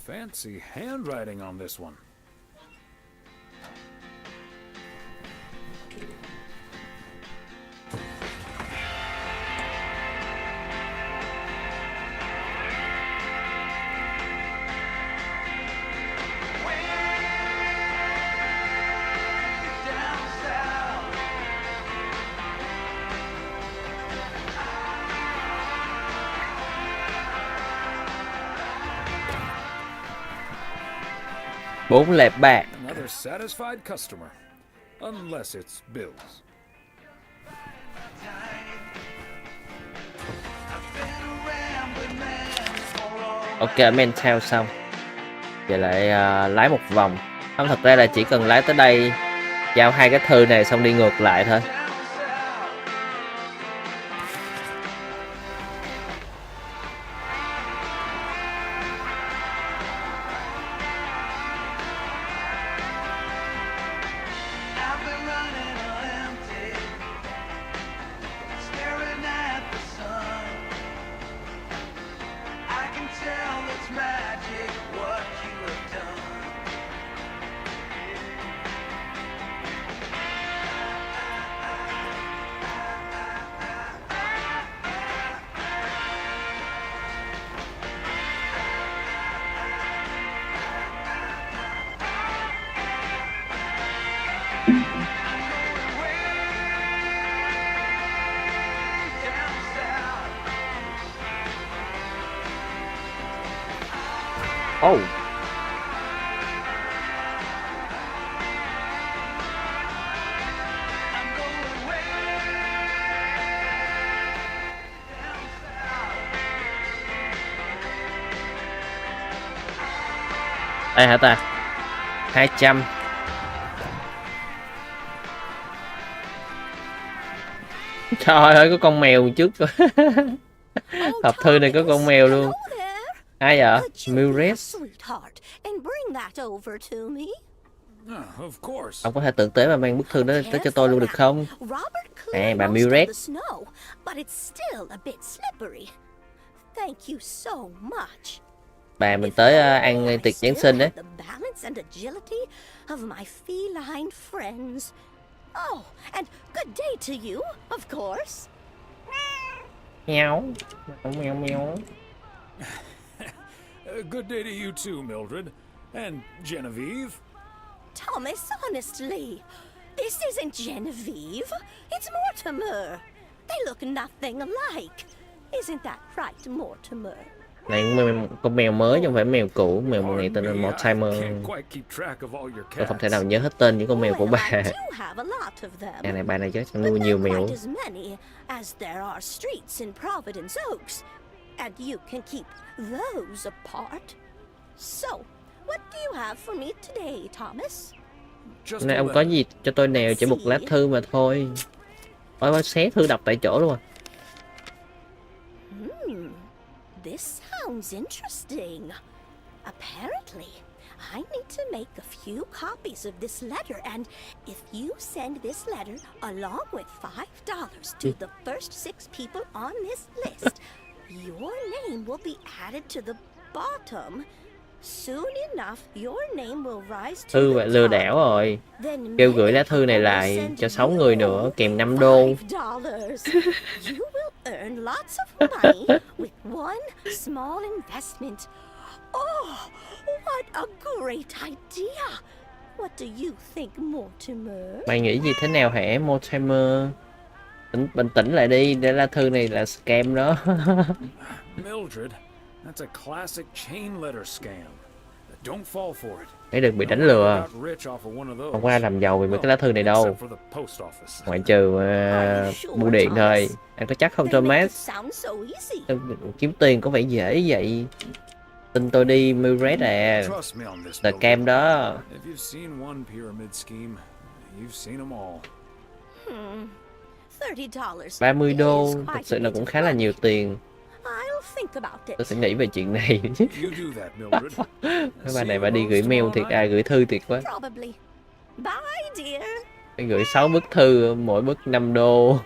Fancy handwriting on this one. Bốn lẹp bạc. Another satisfied customer. Unless it's bills. Ok, men theo xong. Giờ lại lái một vòng. Không, thật ra là chỉ cần lái tới đây, giao hai cái thư này xong đi ngược lại thôi. Oh. Đây hả ta? 200. Trời ơi, có con mèo trước. Hộp thư này có con mèo luôn. Ai vậy? Mures. Ông có thể tưởng tế mà mang bức thư đó tới cho tôi luôn được không? À, bà Mures. Bà mình tới ăn tiệc Giáng sinh đấy. Meow. Meow meow. Good day to you too, Mildred. And Genevieve. Thomas, honestly, this isn't Genevieve. It's Mortimer. They look nothing alike. Isn't that right, Mortimer? Này con mèo mới chứ không phải mèo cũ. Mèo này tên là Mortimer. Tôi không thể nào nhớ hết tên những con mèo của bà. Này bà này chắc nuôi nhiều mèo. And you can keep those apart. So, what do you have for me today, Thomas? Này ông có gì cho tôi nào, chỉ một lá thư mà thôi. Ôi, xé thư đọc tại chỗ luôn à. This sounds interesting. Apparently, I need to make a few copies of this letter, and if you send this letter along with $5 to the first 6 people on this list, your name will be added to the bottom. Soon enough, your name will rise to Thư vậy lừa đảo rồi. Kêu gửi lá thư này lại cho 6 người nữa kèm $5. You will earn lots of money with one small investment. Oh, what a great idea! What do you think, Mortimer? Mày nghĩ gì thế nào hả, Mortimer? Bình tĩnh lại đi, để lá thư này là scam đó. Mildred, that's a classic chain letter scam. Don't fall for it. Để đừng bị đánh lừa. Không có ai làm giàu vì mấy cái lá thư này đâu. Ngoại trừ bưu điện thôi. Anh có chắc không Thomas? Kiếm tiền có vẻ dễ vậy. Tin tôi đi, Mildred à. Là cam đó. 30 đô, thật sự là cũng khá là nhiều tiền. Tôi sẽ nghĩ về chuyện này chứ. Mấy bà này bà đi gửi mail thiệt, gửi thư thiệt quá. Phải gửi 6 bức thư, mỗi bức 5 đô.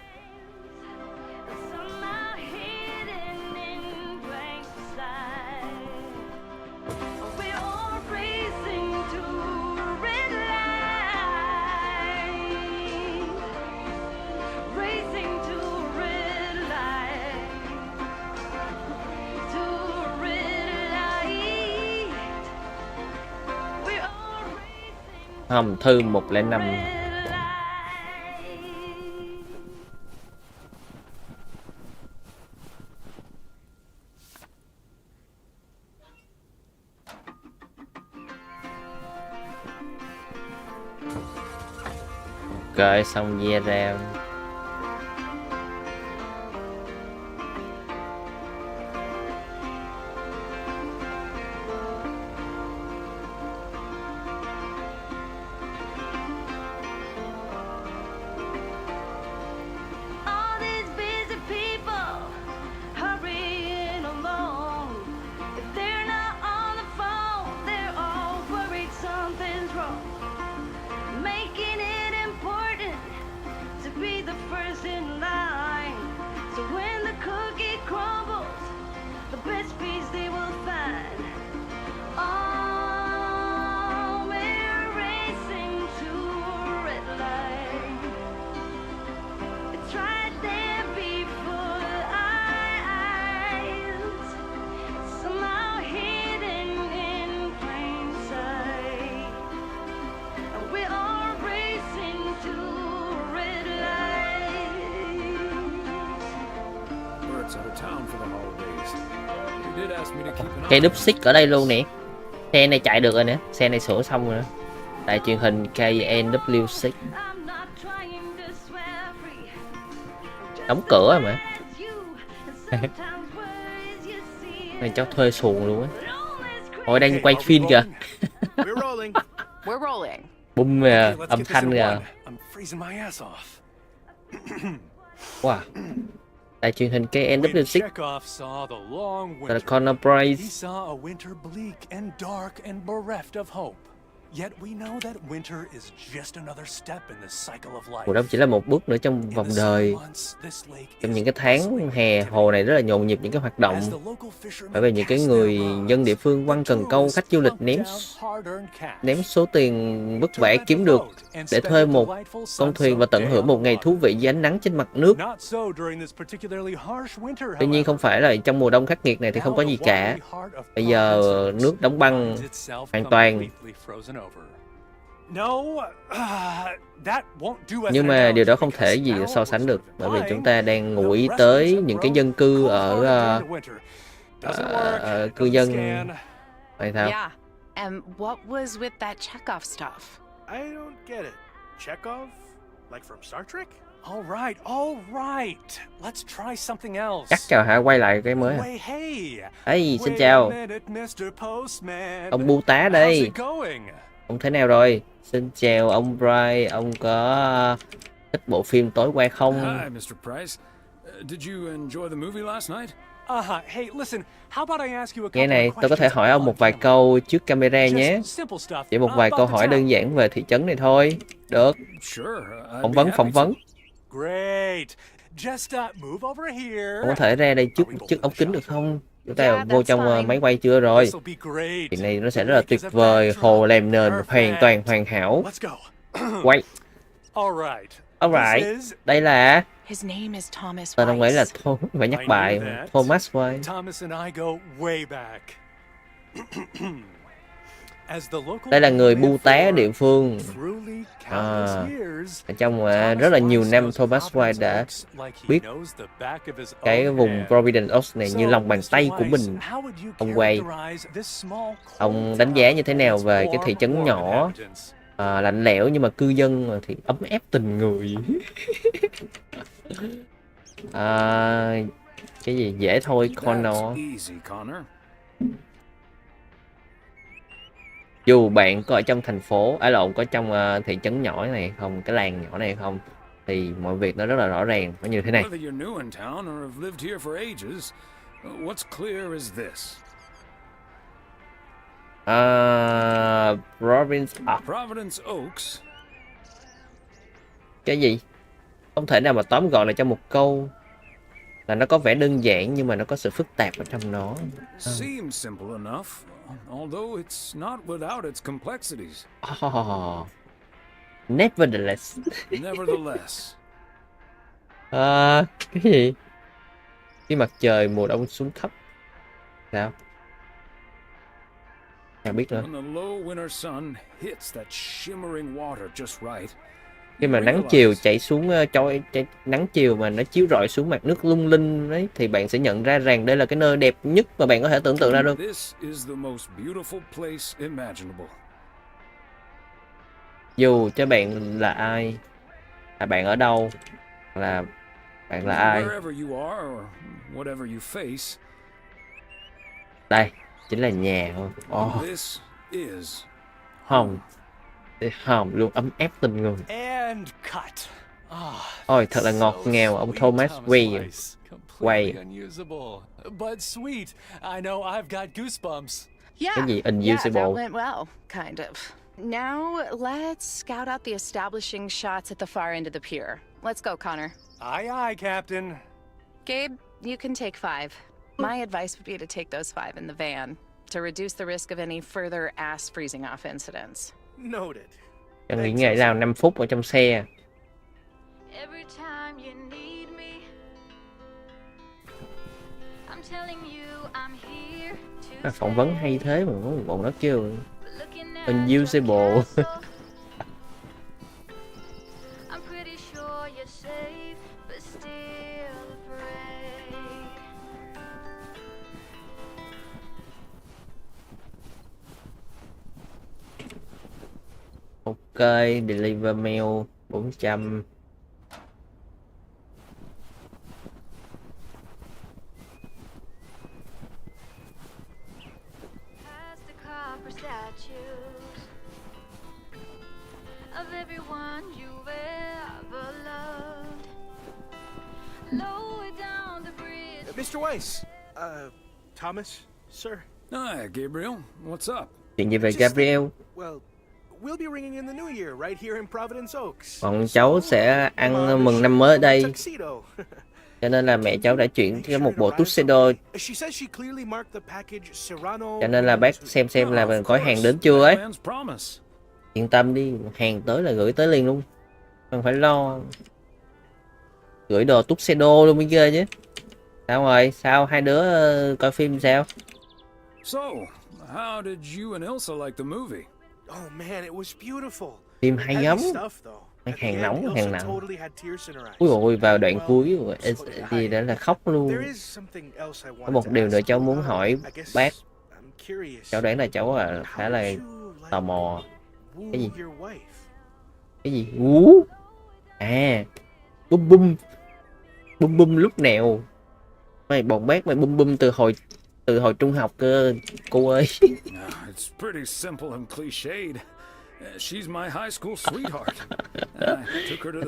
Không, thư 105. Ok, xong Deralam. Cây đúp xích ở đây luôn nè. Xe này chạy được rồi nè. Xe này sửa xong rồi. Tại truyền hình KNW6. Đóng cửa rồi mà. Này cho thuê xuồng luôn á. Ôi đang quay phim kìa. Bum âm thanh kìa. Wow. Tại truyền hình KNW6 là Connor Bryce. Mùa đông chỉ là một bước nữa trong vòng đời. Trong những cái tháng hè, hồ này rất là nhộn nhịp những cái hoạt động. Bởi vì những cái người dân địa phương quăng cần câu khách du lịch ném số tiền vất vả kiếm được để thuê một con thuyền và tận hưởng một ngày thú vị dưới ánh nắng trên mặt nước. Tuy nhiên không phải là trong mùa đông khắc nghiệt này thì không có gì cả. Bây giờ nước đóng băng hoàn toàn. Nhưng mà điều đó không thể gì so sánh được, bởi vì chúng ta đang ngụ ý tới những cái dân cư ở cư dân. Vậy sao? Yeah. And what was with that Chekhov stuff? I don't get it. Chekhov? Like from Star Trek? All right. Let's try something else. Chắc chào hả, quay lại cái mới. Hey, xin chào. Ông bưu tá đây. Ông thế nào rồi? Xin chào ông Brian, ông có thích bộ phim tối qua không? Hi, Mr. Price. Did you enjoy the movie last night? Hey, listen, how about I ask you a couple Nghe này, tôi có thể hỏi ông một vài câu trước camera nhé. Chỉ một vài câu hỏi đơn giản về thị trấn này thôi. Được. Phỏng vấn. Ông có thể ra đây trước ống kính được không? Chúng ta vô trong máy quay chưa rồi? Chuyện này nó sẽ rất là tuyệt vời. Hồ làm nền hoàn hảo. Quay. Alright. Đây là... Tên ông ấy là phải nhắc bài Thomas Way. Đây là người bưu tá ở địa phương. Ở trong rất là nhiều năm, Thomas White đã biết cái vùng Providence Oaks này như lòng bàn tay của mình. Ông quay, ông đánh giá như thế nào về cái thị trấn nhỏ, lạnh lẽo nhưng mà cư dân thì ấm áp tình người. Cái gì dễ thôi Connor. Dù bạn có ở trong thành phố, lộn, có trong thị trấn nhỏ này không, cái làng nhỏ này không, thì mọi việc nó rất là rõ ràng, nó như thế này. Providence Oaks. Cái gì? Không thể nào mà tóm gọn lại trong một câu. Là nó có vẻ đơn giản nhưng mà nó có sự phức tạp ở trong nó. Seems simple enough, although it's not without its complexities. Nevertheless. Nevertheless. Cái gì? Khi mặt trời mùa đông xuống thấp. Sao? Sao biết nữa? When the low winter sun hits that shimmering water just right. Khi mà nắng chiều chảy xuống, nắng chiều mà nó chiếu rọi xuống mặt nước lung linh đấy, thì bạn sẽ nhận ra rằng đây là cái nơi đẹp nhất mà bạn có thể tưởng tượng ra được. Dù cho bạn là ai, bạn ở đâu, là bạn là ai. Đây chính là nhà thôi. Hòm luôn ấm áp tình người. Ôi thật là ngọt ngào ông Thomas quay. Cái gì unusable? That went well, kind of. Now let's scout out the establishing shots at the far end of the pier. Let's go, Connor. Aye, aye, Captain. Gabe, you can take 5. My advice would be to take those 5 in the van to reduce the risk of any further ass freezing off incidents. Noted. Chẳng nghĩ ngày nào 5 phút ở trong xe. Phỏng vấn hay thế mà có một bộ đó chưa? Unusable. Ok, deliver mail 400. Mr. Weiss, Thomas, sir. Hi, Gabriel. What's up? Chuyện gì về Gabriel? Well, we'll be ringing in the new year right here in Providence Oaks. Bọn cháu sẽ ăn mừng năm mới ở đây. Cho nên là mẹ cháu đã chuyển cho một bộ tuxedo. Cho nên là bác xem là gói hàng đến chưa ấy. Yên tâm đi, hàng tới là gửi tới liền luôn. Không phải lo. Gửi đồ tuxedo luôn mới ghê chứ. Sao rồi? Sao hai đứa coi phim sao? So, how did you and Ilsa like the movie? Oh man, it was beautiful. Phim hay lắm. Hàng nóng, hàng nặng. Ui ôi, vào đoạn cuối gì đó là khóc luôn. Có một điều nữa cháu muốn hỏi bác. Cháu đoán là cháu khá là tò mò. Cái gì? Cái gì? Bum bum. Bum bum lúc nào? Bọn bác mày bum bum từ hồi trung học cơ, cô ơi. It's pretty simple and cliched. She's my high school sweetheart.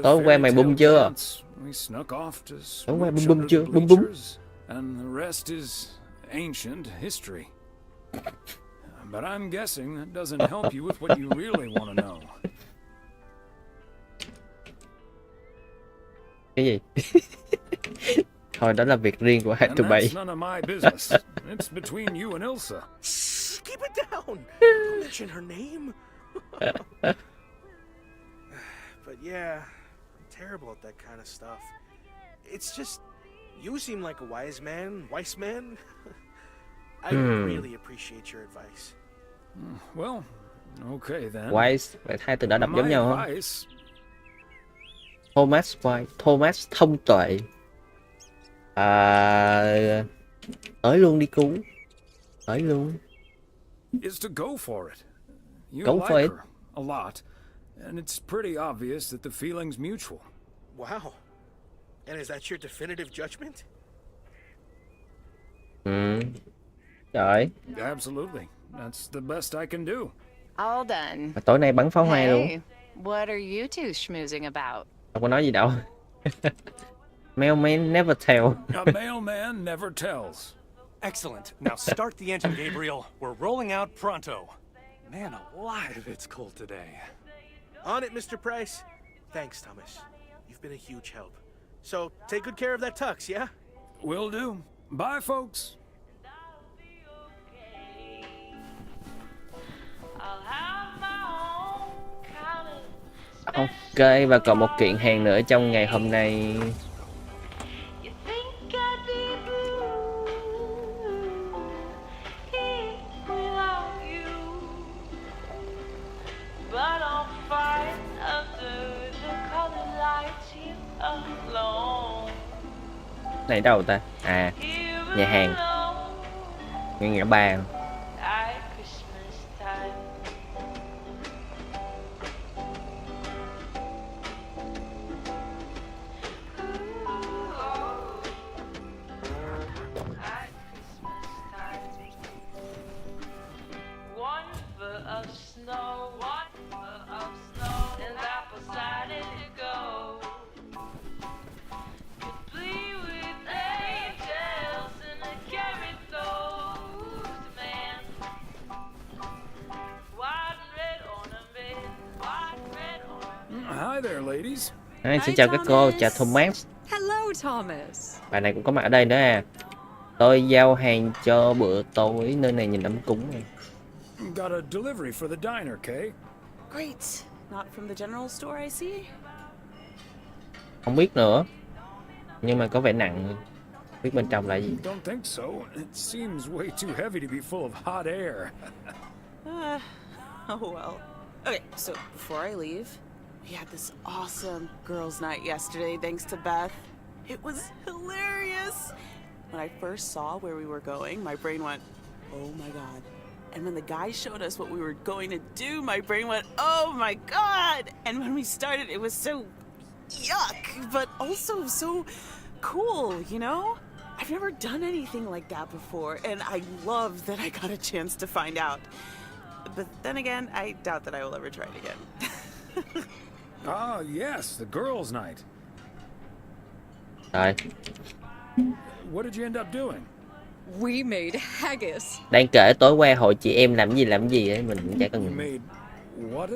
Tối hôm qua mày bum chưa? Tối hôm qua bum chưa? Bum bum. And the rest is ancient history. But I'm guessing that doesn't help you with what you really want to know. Cái gì? Thôi đó là việc riêng của hai tụi bay. That's none of my business. It's between you and Ilsa. Keep it down. Don't mention her name. But yeah, I'm terrible at that kind of stuff. It's just, you seem like a wise man. I really appreciate your advice. Well, okay then. Wise, vậy hai từ đã đọc giống My nhau không? advice. Thomas Wise, Thomas thông tuệ. Tới luôn đi Cú. Tới luôn. Is to go for it. You Go like for it. her a lot, and it's pretty obvious that the feeling's mutual. Wow. And is that your definitive judgment? Trời. Absolutely. That's the best I can do. All done. Mà tối nay bắn pháo hoa luôn. Hey, what are you two schmoozing about? Không có nói gì đâu. Mailman never tell. A mailman never tells. Excellent. Now start the engine, Gabriel. We're rolling out pronto. Man alive, it's cold today. On it, Mr. Price. Thanks, Thomas. You've been a huge help. So, take good care of that tux, yeah? Will do. Bye, folks. Ok, và còn một kiện hàng nữa trong ngày hôm nay. Này đâu ta? À, nhà hàng ngay ngã ba. Hi there, ladies. Xin chào các cô, chào Thomas. Hello, Thomas. Bạn này cũng có mặt ở đây nữa à. Tôi giao hàng cho bữa tối, nơi này nhìn ấm cúng này. Got a delivery for the diner, Kay. Great. Not from the general store, I see. Không biết nữa. Nhưng mà có vẻ nặng. Không biết bên trong là gì. Don't think so. It seems way too heavy to be full of hot air. Oh well. Okay, so before I leave, we had this awesome girls' night yesterday thanks to Beth. It was hilarious. When I first saw where we were going, my brain went, oh my god. And when the guy showed us what we were going to do, my brain went, oh my god. And when we started, it was so yuck, but also so cool, you know? I've never done anything like that before, and I love that I got a chance to find out. But then again, I doubt that I will ever try it again. Ah, yes, the girls' night. Rồi. What did you end up doing? We made haggis. Đang kể tối qua hội chị em làm gì ấy, mình cũng chả cần. You made what?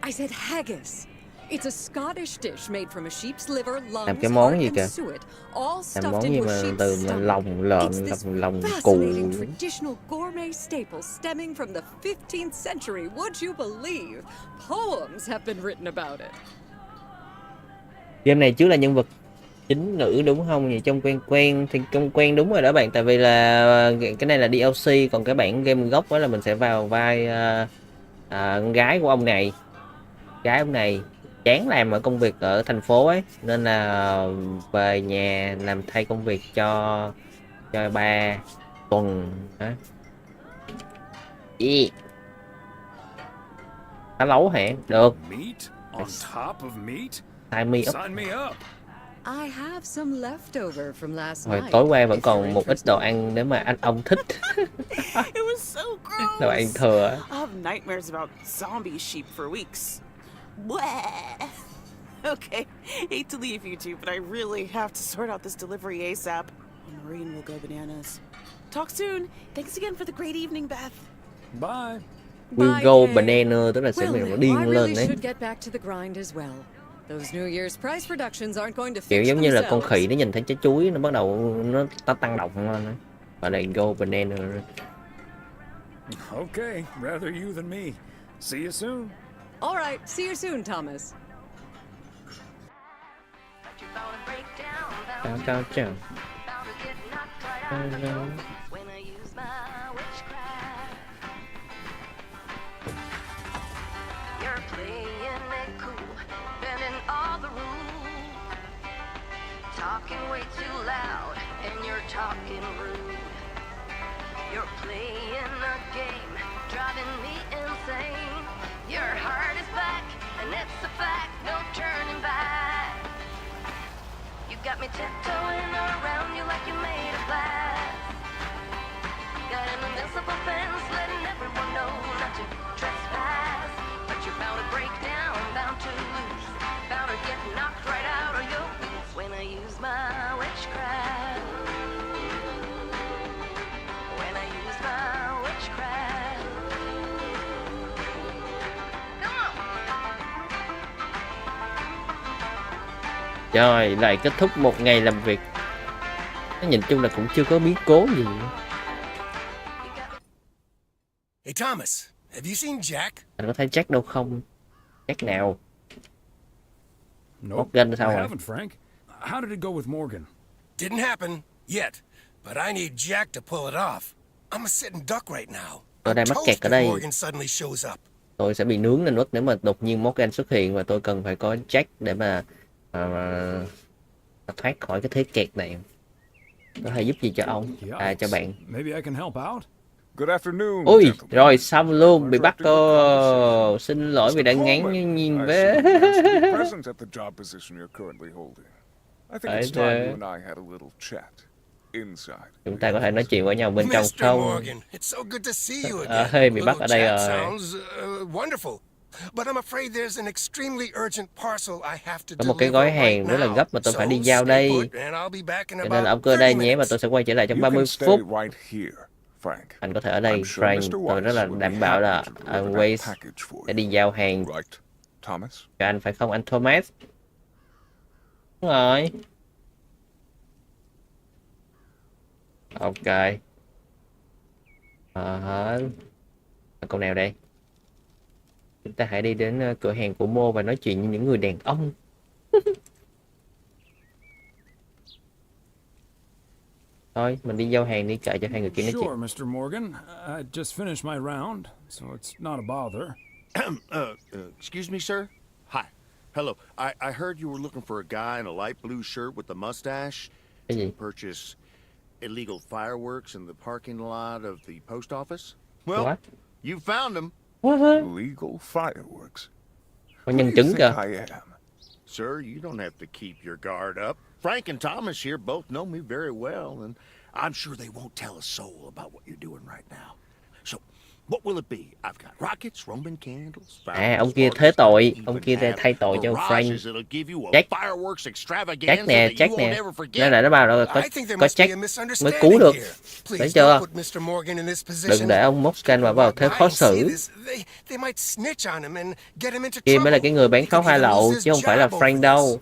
I said haggis. It's a Scottish dish made from a sheep's liver, lungs, Làm cái món heart, gì and kìa? suet, all Làm stuffed món gì into a mà sheep's từ stomach. lòng lợn, It's this lòng cừu. fascinating traditional gourmet staple stemming from the 15th century. Would you believe? Poems have been written about it. Game này trước là nhân vật chính nữ đúng không? Vậy trong quen thì trong quen đúng rồi đó bạn, tại vì là cái này là DLC, còn cái bản game gốc đó là mình sẽ vào vai con gái của ông này. Gái ông này chán làm ở công việc ở thành phố ấy, nên là về nhà làm thay công việc cho ba tuần hả? Cá lấu hả? Được. Meat on top of meat? Sign me up. I have some leftover from last Rồi night. tối qua vẫn còn một ít đồ ăn nếu mà ông thích. It was so gross. Đồ ăn thừa. I'll have nightmares about zombie sheep for weeks. Bleh. Okay, hate to leave you two, but I really have to sort out this delivery ASAP. Maureen will go bananas. Talk soon. Thanks again for the great evening, Beth. Bye. We'll go banana, tức là sẽ bị điên I lên really đấy. should get back to the grind as well. Those New Year's price reductions aren't going to Kiểu fix giống như là con themselves. khỉ nó nhìn thấy trái chuối nó bắt đầu nó tăng động lên. Và lại go banana. Okay, rather you than me. See you soon. All right, see you soon, Thomas. Chào chào. talking way too loud, and you're talking rude. You're playing a game, driving me insane. Your heart is back, and it's a fact, no turning back. You got me tiptoeing around you like you made of glass. Got an invincible fence, letting everyone know not to trespass. But you're bound to break down, bound to lose, bound to get knocked right out of your boots when I use my witchcraft. When I use my witchcraft. Come on. Rồi, lại kết thúc một ngày làm việc. Nó nhìn chung là cũng chưa có biến cố gì. Hey Thomas, have you seen Jack? Anh có thấy Jack đâu không? Jack nào? Nope, Morgan I sao rồi? haven't, Frank. How did it go with Morgan? Didn't happen yet, but I need Jack to pull it off. I'm a sitting duck right now. Tôi đang mắc Toast kẹt ở if đây. Morgan suddenly shows up. Tôi sẽ bị nướng lên mất nếu mà đột nhiên Morgan xuất hiện và tôi cần phải có Jack để mà thoát khỏi cái thế kẹt này. Có thể giúp gì cho ông? Cho bạn. Maybe I can help out. Good afternoon. Ui, rồi xong luôn, bị bắt cô. Xin lỗi vì đã ngán nhìn với. Present at the job position you're currently holding. I think it's time you and I had a little chat inside. Chúng ta có thể nói chuyện với nhau bên trong không? Hơi bị bắt ở đây rồi. Có một cái gói hàng rất là gấp mà tôi phải đi giao đây. Cho nên là ông cứ ở đây nhé và tôi sẽ quay trở lại trong 30 phút. Anh có thể ở đây, Frank. Tôi rất là đảm bảo là Always sẽ đi giao hàng cho anh, phải không anh Thomas? Đúng rồi. Ok. Câu nào đây? Chúng ta hãy đi đến cửa hàng của Mo và nói chuyện với những người đàn ông. Thôi, mình đi giao hàng đi, kệ cho hai người kia nói chuyện. Sure, Mr. Morgan. I just finished my round, so it's not a bother. Excuse me, sir? Hi. Hello. I heard you were looking for a guy in a light blue shirt with a mustache to purchase illegal fireworks in the parking lot of the post office. Well, What? you found him. Illegal fireworks. Có nhân chứng kìa. Sir, you don't have to keep your guard up. Frank and Thomas here both know me very well, and I'm sure they won't tell a soul about what you're doing right now. So, what will it be? I've got rockets, Roman candles. Ông kia thế tội, ông kia thay tội cho Frank. Jack nè, Jack nè. Nên là nó bảo là có Jack mới cứu được. Thấy chưa? Đừng để ông Morgan vào thế khó xử. Kia mới là cái người bán pháo hoa lậu chứ không phải là Frank đâu.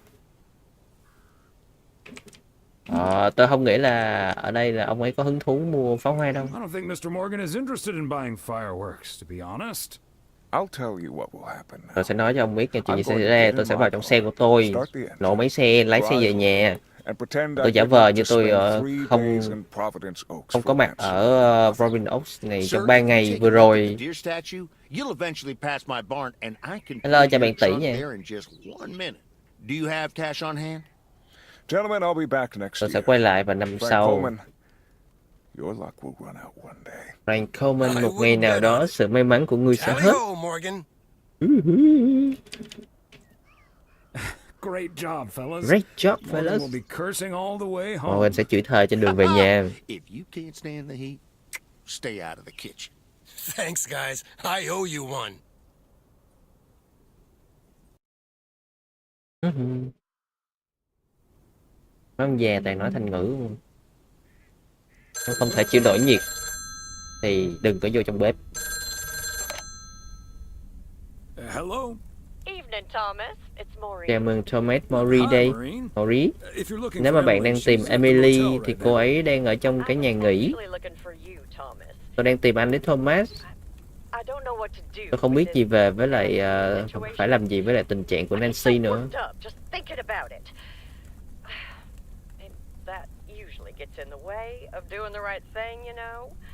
Tôi không nghĩ là ở đây là ông ấy có hứng thú mua pháo hoa đâu. I don't think Mr. Morgan is interested in buying fireworks, to be honest. I'll tell you what will happen. Tôi sẽ nói cho ông biết chuyện gì xảy ra. Tôi sẽ vào trong xe của tôi, nổ máy xe, lái xe về nhà. Tôi giả vờ như tôi không có mặt ở Providence Oaks này trong 3 ngày vừa rồi. Hello, chào bạn Tỷ nha. Gentlemen, I'll be back next Tôi sẽ quay lại vào năm sau. Your luck will run out one day. Frank Coleman, một ngày nào đó sự may mắn của ngươi sẽ hết. Great job, fellas. Great job, fellas. We'll be cursing all the way home. Morgan sẽ chửi thề trên đường về nhà. If you can't stand the heat, stay out of the kitchen. Thanks, guys. I owe you one. Ông già toàn nói thành ngữ luôn. Nó không thể chịu nổi nhiệt thì đừng có vô trong bếp. Hello. Evening, Thomas. It's Maureen. Chào mừng Thomas, Maureen đây. Maureen. Nếu mà bạn đang tìm Emily thì cô ấy đang ở trong cái nhà nghỉ. Tôi đang tìm anh đấy Thomas. Tôi không biết gì về với lại phải làm gì với lại tình trạng của Nancy nữa.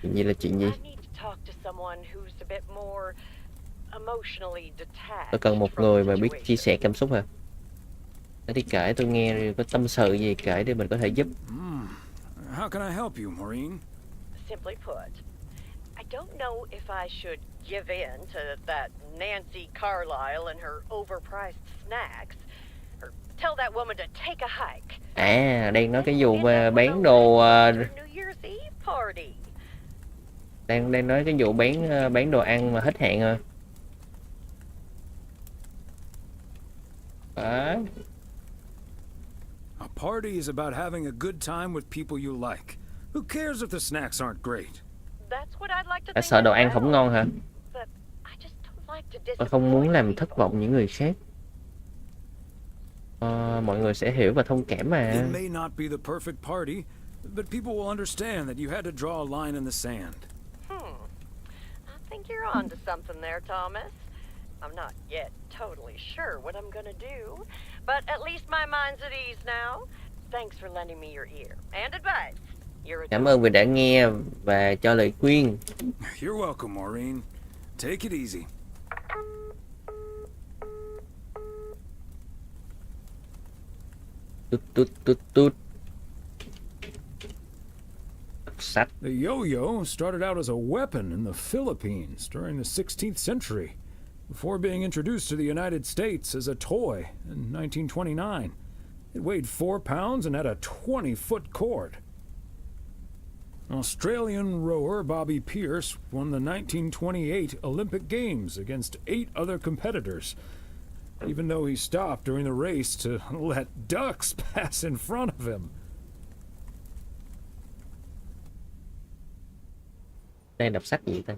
Chuyện gì là chuyện gì? Tôi cần một người mà biết chia sẻ cảm xúc hả? Để đi kể tôi nghe rồi có tâm sự gì kể để mình có thể giúp. How can I help you, Maureen? Simply put, I don't know if I should give in to that Nancy Carlisle and her overpriced snacks, or tell that woman to take a hike. À, đang nói cái vụ mà bán đồ New Year's Eve party. đang nói cái vụ bán đồ ăn mà hết hạn rồi. A party is about having a good time with people you like. Who cares if the snacks aren't great? That's what I'd like to Đã think sợ đồ ăn as không well. ngon hả? But I just don't like to Tôi không muốn làm thất vọng những người khác. Mọi người sẽ hiểu và thông cảm mà. It may not be the perfect party, but people will understand that you had to draw a line in the sand. I think you're onto something there, Thomas. I'm not yet totally sure what I'm gonna do, but at least my mind's at ease now. Thanks for lending me your ear and advice. You're a Cảm ơn vì đã nghe và cho lời khuyên. You're welcome, Maureen. Take it easy. Tút. Sách. The yo-yo started out as a weapon in the Philippines during the 16th century, before being introduced to the United States as a toy in 1929. It weighed 4 pounds and had a 20-foot cord. Australian rower Bobby Pierce won the 1928 Olympic Games against 8 other competitors, even though he stopped during the race to let ducks pass in front of him. Đang đọc sách gì ta?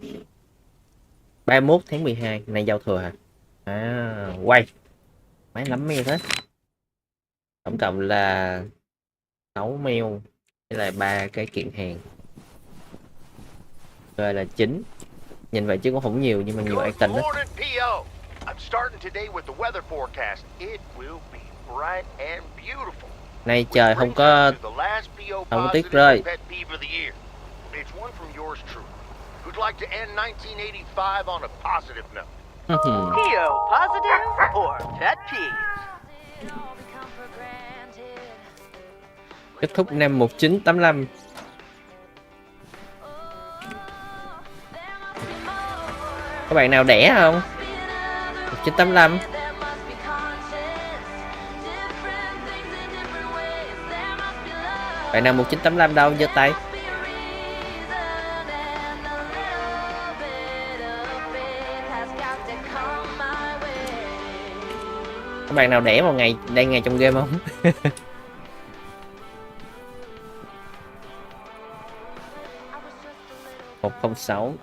31 tháng 12, nay giao thừa hả? À, quay. Máy lắm mail thế. Tổng cộng là 6 mail. Đây là 3 cái kiện hàng. Rồi là 9. Nhìn vậy chứ cũng không nhiều nhưng mà nhiều item đó. I'm starting today with the weather forecast. It will be bright and beautiful. Nay trời không có tuyết rơi. It's one from yours truly, who'd like to end 1985 on a positive note. PO positive or pet peeve? Kết thúc năm 1985. Các bạn nào đẻ không? 1985. Bạn nào 1985 đâu giơ tay. Các bạn nào đẻ vào ngày đây ngày trong game không? 106.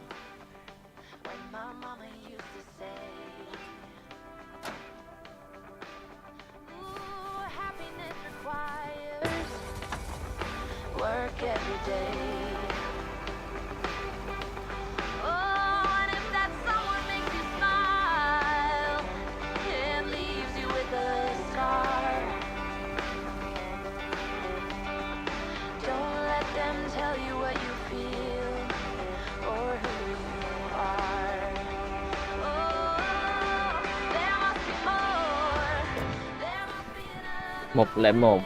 Một lẻ một.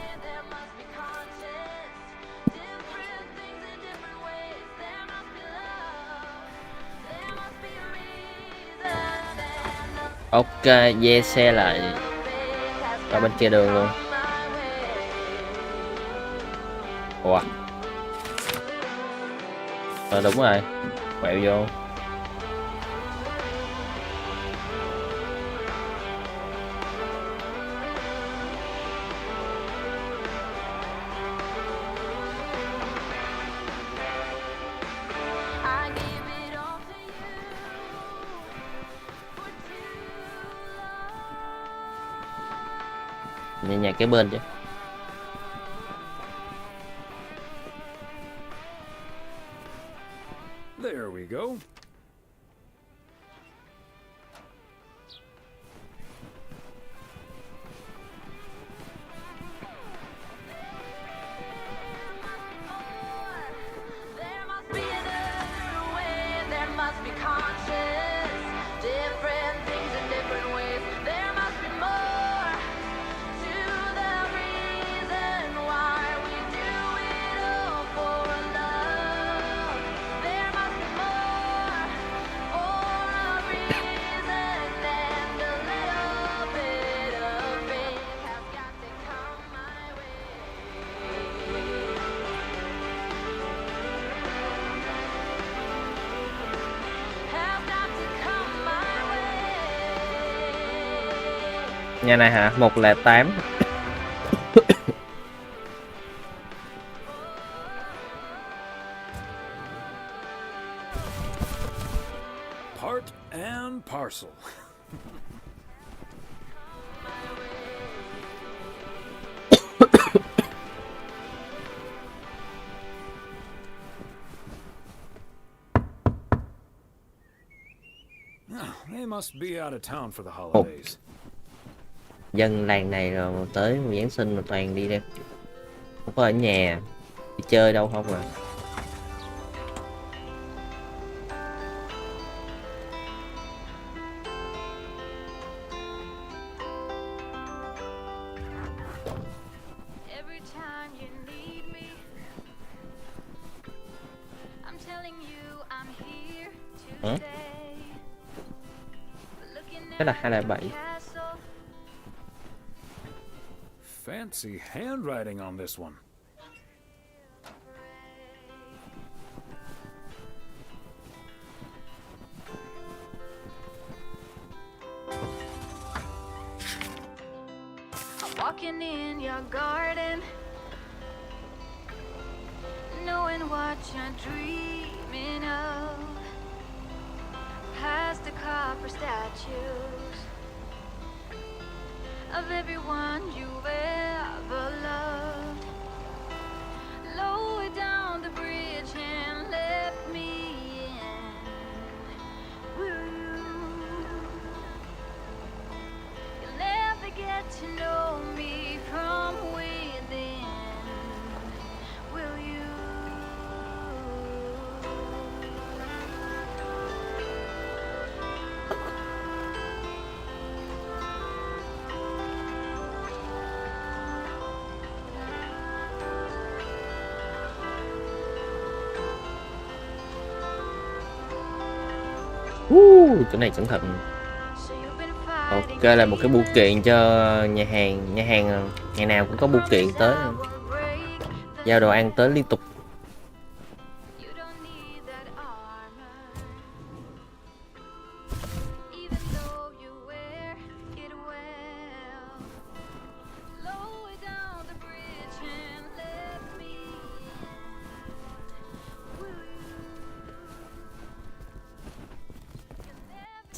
Ok, dê xe lại ở bên kia đường luôn. Ủa, đúng rồi, quẹo vô. Nhà cái bên chứ. There we go. Nhà này hả? 108. Part and parcel. They must be out of town for the holidays. Dân làng này rồi tới Giáng sinh mà toàn đi đây. Không có ở nhà. Đi chơi đâu không à. Cái là 207. Fancy handwriting on this one. I'm walking in your garden, knowing what you're dreaming of. Past the copper statues of everyone you've ever loved. Lower down the bridge and let me in. Will you? You'll never get to know me from within. Will you? Chỗ này cẩn thận. Ok, là một cái bưu kiện cho nhà hàng. Nhà hàng ngày nào cũng có bưu kiện tới, giao đồ ăn tới liên tục.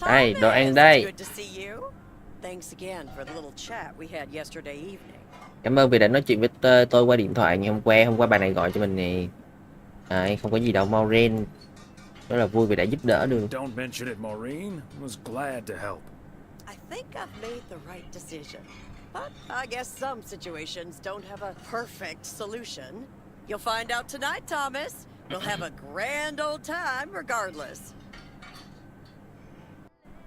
Đây, đồ ăn đây. Good to see you. Thanks again for the little chat we had yesterday evening. Cảm ơn vì đã nói chuyện với tôi qua điện thoại ngày hôm qua. Hôm qua bà này gọi cho mình nè. Không có gì đâu, Maureen. Rất là vui vì đã giúp đỡ được. Don't mention it, Maureen. Was glad to help. I think I've made the right decision. But I guess some situations don't have a perfect solution. You'll find out tonight, Thomas. We'll have a grand old time regardless.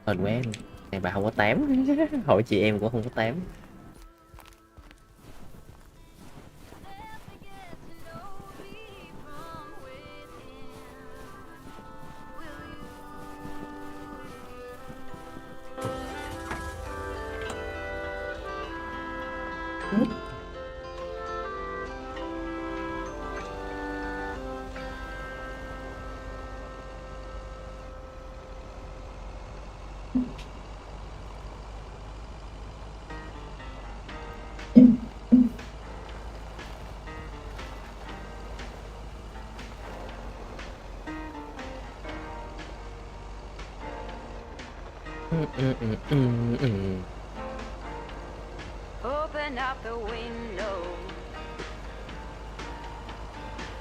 Hên quá. Này bà không có 8. Hỏi chị em cũng không có 8. Open up the window.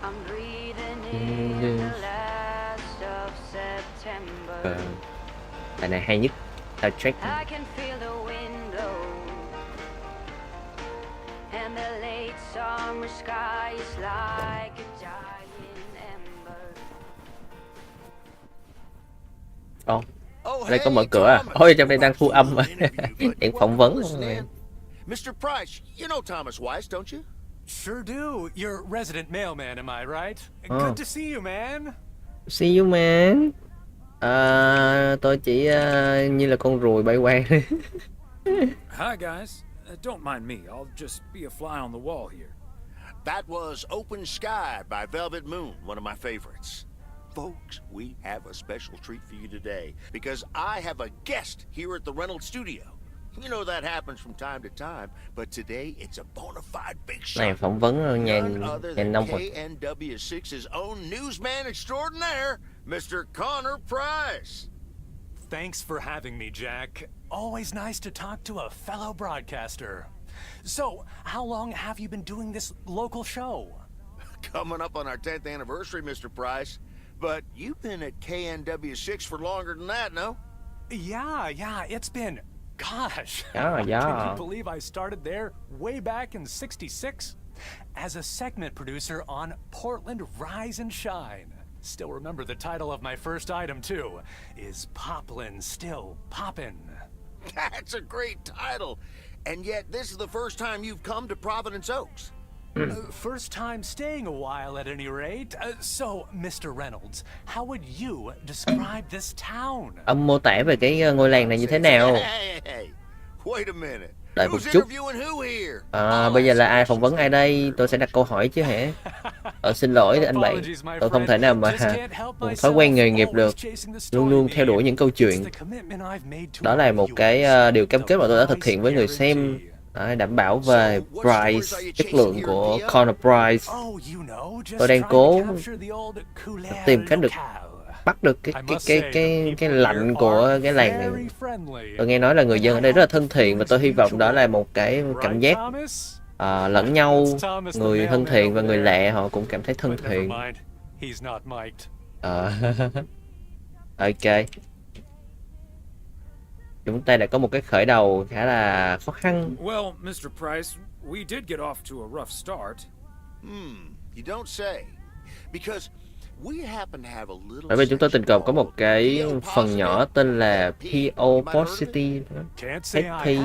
I'm breathing in the last of September. Bài này hay nhất. Soundtrack. I can feel the wind blow. And the late summer sky is like a giant ember. Ở đây có mở cửa à? Ôi, trong đây đang thu âm mà. Đang phỏng vấn. Mr. Price, you know Thomas Weiss, don't you? Sure do. You're resident mailman, am I right? Good to see you, man. See you, man. Tôi chỉ như là con ruồi bay qua. Hi, guys. Don't mind me. I'll just be a fly on the wall here. That was Open Sky by Velvet Moon, one of my favorites. Folks, we have a special treat for you today because I have a guest here at the Reynolds studio. You know that happens from time to time, but today it's a bona fide big Này shot. phỏng vấn nhà nông rồi. KNW6's own newsman extraordinaire, Mr. Connor Price. Thanks for having me, Jack. Always nice to talk to a fellow broadcaster. So, how long have you been doing this local show? Coming up on our 10th anniversary, Mr. Price. But you've been at KNW6 for longer than that, no? Yeah, it's been... Gosh, Yeah. Can you believe I started there way back in '66? As a segment producer on Portland Rise and Shine. Still remember the title of my first item too. Is Poplin Still Poppin'? That's a great title. And yet this is the first time you've come to Providence Oaks. First time staying a while at any rate. So, Mr. Reynolds, how would you describe this town? Ông mô tả về cái ngôi làng này như thế nào? Hey, wait a minute. Đợi một Who's chút. interviewing who here? Bây giờ là ai phỏng vấn ai đây? Tôi sẽ đặt câu hỏi chứ hả? Xin lỗi anh bạn, tôi không thể nào mà một thói quen nghề nghiệp được, luôn luôn theo đuổi những câu chuyện. Đó là một cái điều cam kết mà tôi đã thực hiện với người xem. Đấy, đảm bảo về price, chất lượng của Connor Price. Tôi đang cố tìm cách được bắt được cái lạnh của cái làng này. Tôi nghe nói là người dân ở đây rất là thân thiện và tôi hy vọng đó là một cái cảm giác lẫn nhau, người thân thiện và người lạ họ cũng cảm thấy thân thiện. Ok. Chúng ta đã có một cái khởi đầu khá là khó khăn. Well, Mr. Price, we did get off to a rough start. You don't say. Because we happen to have a little. Bởi vì chúng tôi tình cờ có một cái phần nhỏ tên là PO Positive. Hết thi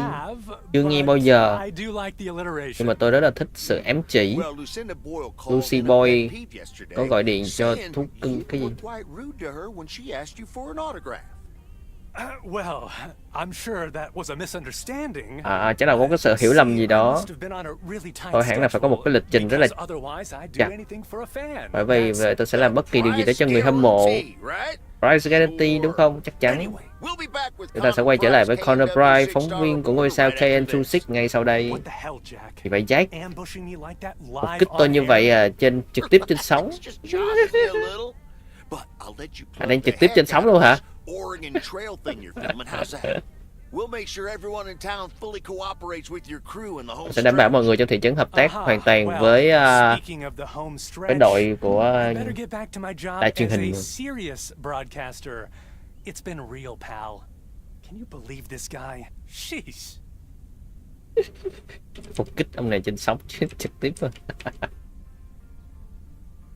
chưa nghe bao giờ, nhưng mà tôi rất là thích sự ám chỉ. Lucy Boy có gọi điện cho thú cưng cái gì? Well, I'm sure that was a misunderstanding. Chắc là có cái sự hiểu lầm gì đó. Thôi hẳn là phải có một cái lịch trình rất là chặt. Bởi vì tôi sẽ làm bất kỳ điều gì đó cho người hâm mộ. Price Guarantee đúng không? Chắc chắn. Chúng ta sẽ quay trở lại với Connor Price, phóng viên của ngôi sao KN26 ngay sau đây. Thì vậy Jack, một kích tôi như vậy trên trực tiếp trên sóng. Đang trực tiếp trên sóng luôn hả? Oregon Trail thing you're filming, how's that? We'll make sure everyone in town fully cooperates with your crew and the home. Sẽ đảm bảo mọi người trong thị trấn hợp tác hoàn toàn với đội của đài truyền hình. It's been real, pal. Can you believe this guy? Sheesh. Phục kích ông này trên sóng trực tiếp rồi.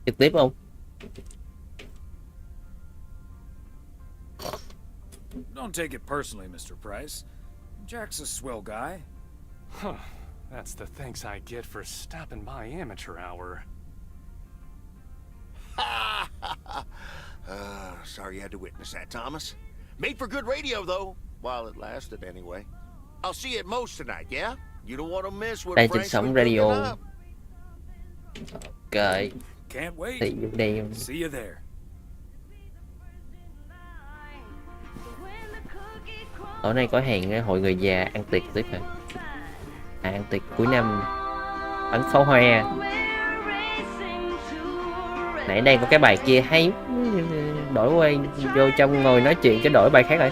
Trực tiếp không? Don't take it personally, Mr. Price. Jack's a swell guy. Huh. That's the thanks I get for stopping by amateur hour. Sorry you had to witness that, Thomas. Made for good radio, though, while it lasted anyway. I'll see you at most tonight, yeah? You don't want to miss what Frank's been cooking up. Okay. Can't wait. See you there. Tối nay có hẹn hội người già ăn tiệc tiếp hả? Ăn tiệc cuối năm, bắn pháo hoa. Nãy đây có cái bài kia hay, đổi qua vô trong ngồi nói chuyện chứ đổi bài khác rồi.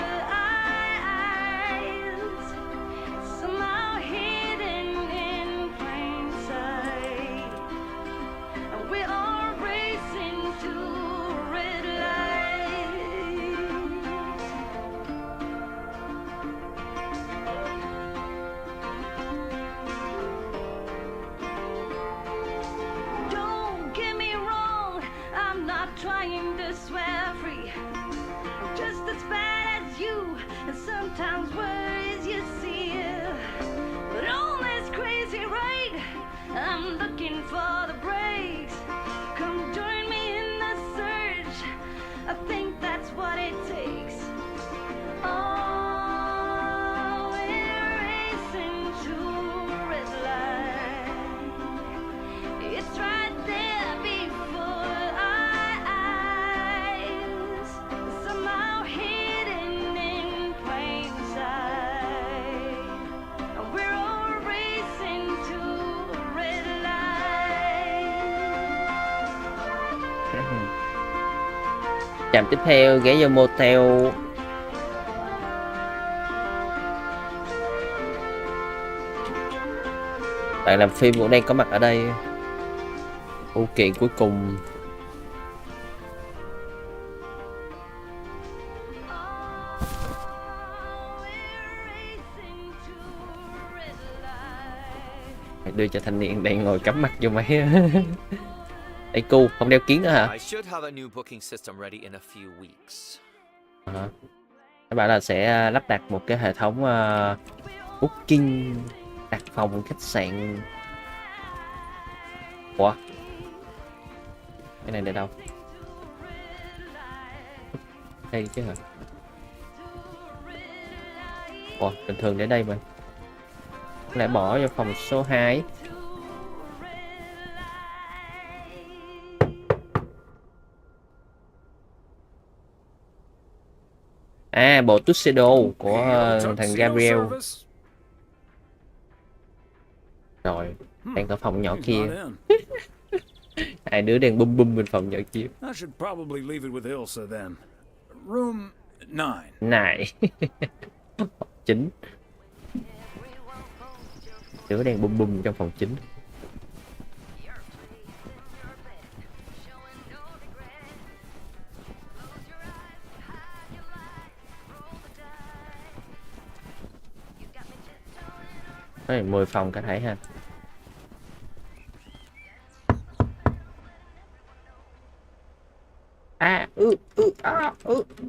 Trạm tiếp theo ghé vô motel. Bạn làm phim cũng đang có mặt ở đây. Phụ kiện cuối cùng. Đưa cho thanh niên đang ngồi cắm mặt vô máy. Ê cu, không đeo kiến nữa hả? Các bạn là sẽ lắp đặt một cái hệ thống booking, đặt phòng khách sạn. Ủa? Cái này để đâu? Đây chứ hả? Ủa, bình thường để đây mà. Lại bỏ vào phòng số 2. À, bộ tuxedo của thằng Gabriel. Rồi, đang ở phòng nhỏ kia. Hai đứa đang bum bum bên phòng nhỏ kia. Này. 9. Đứa đang bum bum trong phòng 9. Đấy, 10 phòng cả thể ha.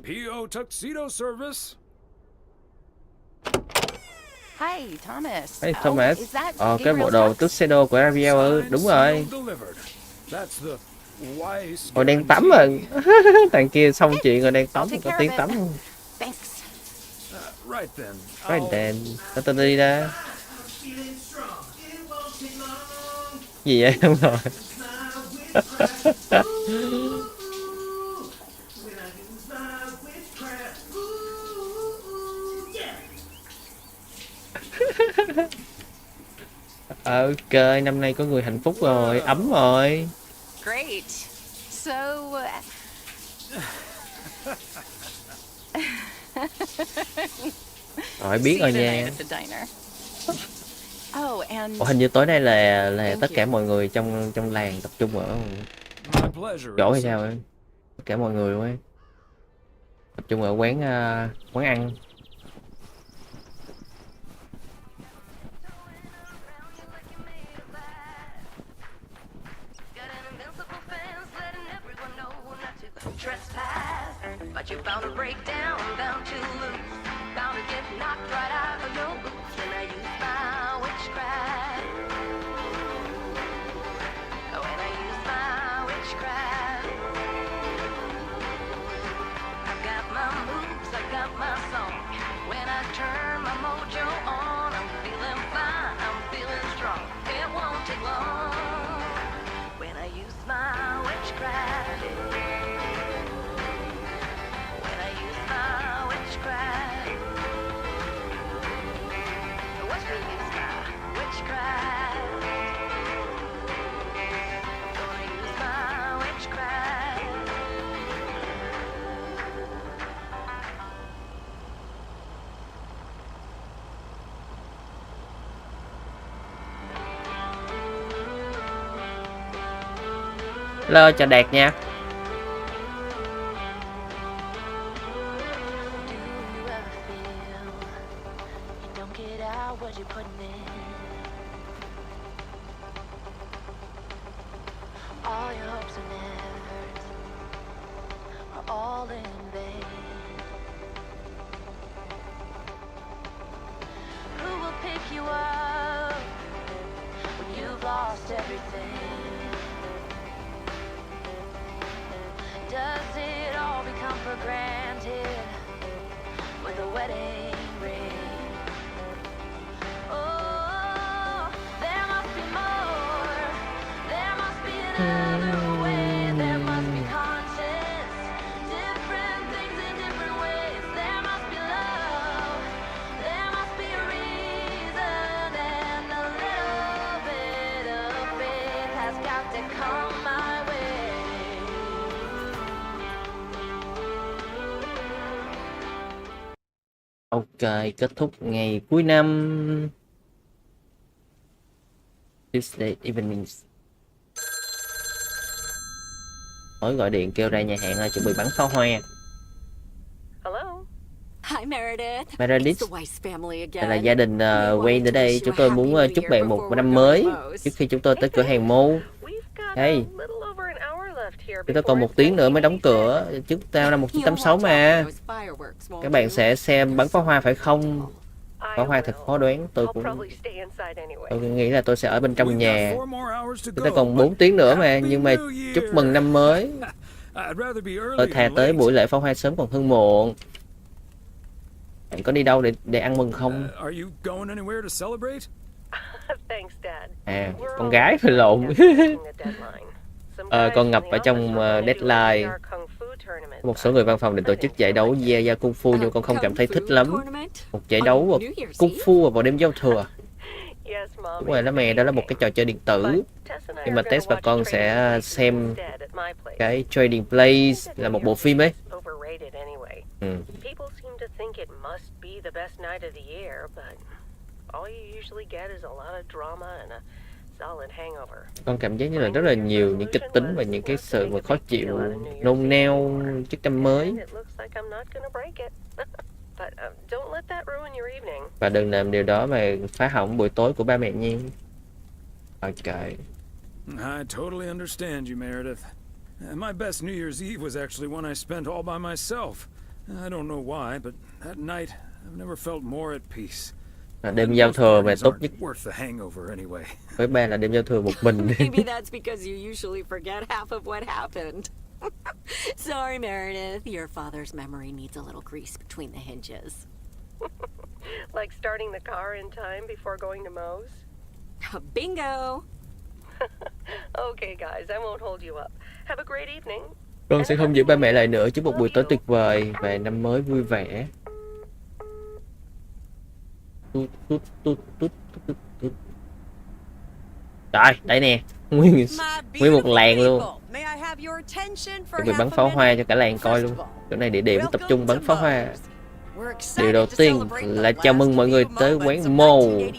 PO tuxedo service. Hi, Thomas. Hey, Thomas. Cái bộ đồ tuxedo của Gabriel, đúng rồi. Hồi đang tắm rồi. Thằng kia xong chuyện rồi đang tắm, có tiếng tắm không? Right then. Tao đi ra. Gì vậy không rồi? Ok, năm nay có người hạnh phúc rồi, ấm rồi. Great. So Rồi biết rồi nha. Ủa, hình như tối nay là tất cả mọi người trong làng tập trung ở chỗ hay sao ấy? Tất cả mọi người luôn ấy. Tập trung ở quán ăn. But you bound to break down, bound to lose, bound to get knocked right out of your boots when I use my witchcraft. When I use my witchcraft, I've got my moves, I've got my song. When I turn my mojo on, I'm feeling fine, I'm feeling strong. It won't take long when I use my witchcraft. Hello, chào Đạt nha. Does it all become for granted with a wedding ring? Oh, there must be more. There must be another way. There must be conscience. Different things in different ways. There must be love. There must be a reason, and a little bit of faith has got to come my way. Ok, kết thúc ngày cuối năm. Tuesday evening. Mới gọi điện kêu ra nhà hàng ơi, chuẩn bị bắn pháo hoa. Hello. Hi Meredith. Meredith, It's the Weiss family đây là again. gia đình quen ở đây. Chúng tôi muốn chúc bạn một năm mới trước khi chúng tôi tới cửa hàng mall. Hey, chúng ta còn 1 tiếng nữa mới đóng cửa. Trước tao năm 1986 mà. Các bạn sẽ xem bắn pháo hoa phải không? Pháo hoa thật khó đoán. Tôi nghĩ là tôi sẽ ở bên trong nhà. Chúng ta còn 4 tiếng nữa mà. Nhưng mà chúc mừng năm mới. Tôi thà tới buổi lễ pháo hoa sớm còn hơn muộn. Bạn có đi đâu để ăn mừng không? À, con gái phải lộn. Con ngập ở trong deadline. Một số người văn phòng định tổ chức giải đấu gia Kung Fu nhưng con không cảm thấy thích lắm. Một giải đấu Kung Fu vào đêm giao thừa. Đúng rồi đó mẹ, đó là một cái trò chơi điện tử. Nhưng mà Tess và con sẽ xem cái Trading Place là một bộ phim ấy. Con cảm giác như là rất là nhiều những kịch tính và những cái sự mà khó chịu, nôn nao trước năm mới. Và đừng làm điều đó mà phá hỏng buổi tối của ba mẹ nha. Ok. I totally understand you, Meredith. My best New Year's Eve was actually one I spent all by myself. I don't know why, but that night I've never felt more at peace. Đêm giao thừa mà tốt nhất với ba là đêm giao thừa một mình. Maybe that's because you usually forget half of what happened. Sorry, Meredith. Your father's memory needs a little grease between the hinges. Like starting the car in time before going to Moe's? Bingo. Okay, guys, I won't hold you up. Have a great evening. Con sẽ không giữ ba mẹ lại nữa. Chúc một buổi tối tuyệt vời và năm mới vui vẻ. Rồi, đây nè, nguyên một làng luôn. Chuẩn bị bắn pháo hoa cho cả làng coi luôn. Chỗ này địa điểm tập trung bắn pháo hoa. Điều đầu tiên là chào mừng mọi người tới quán mall.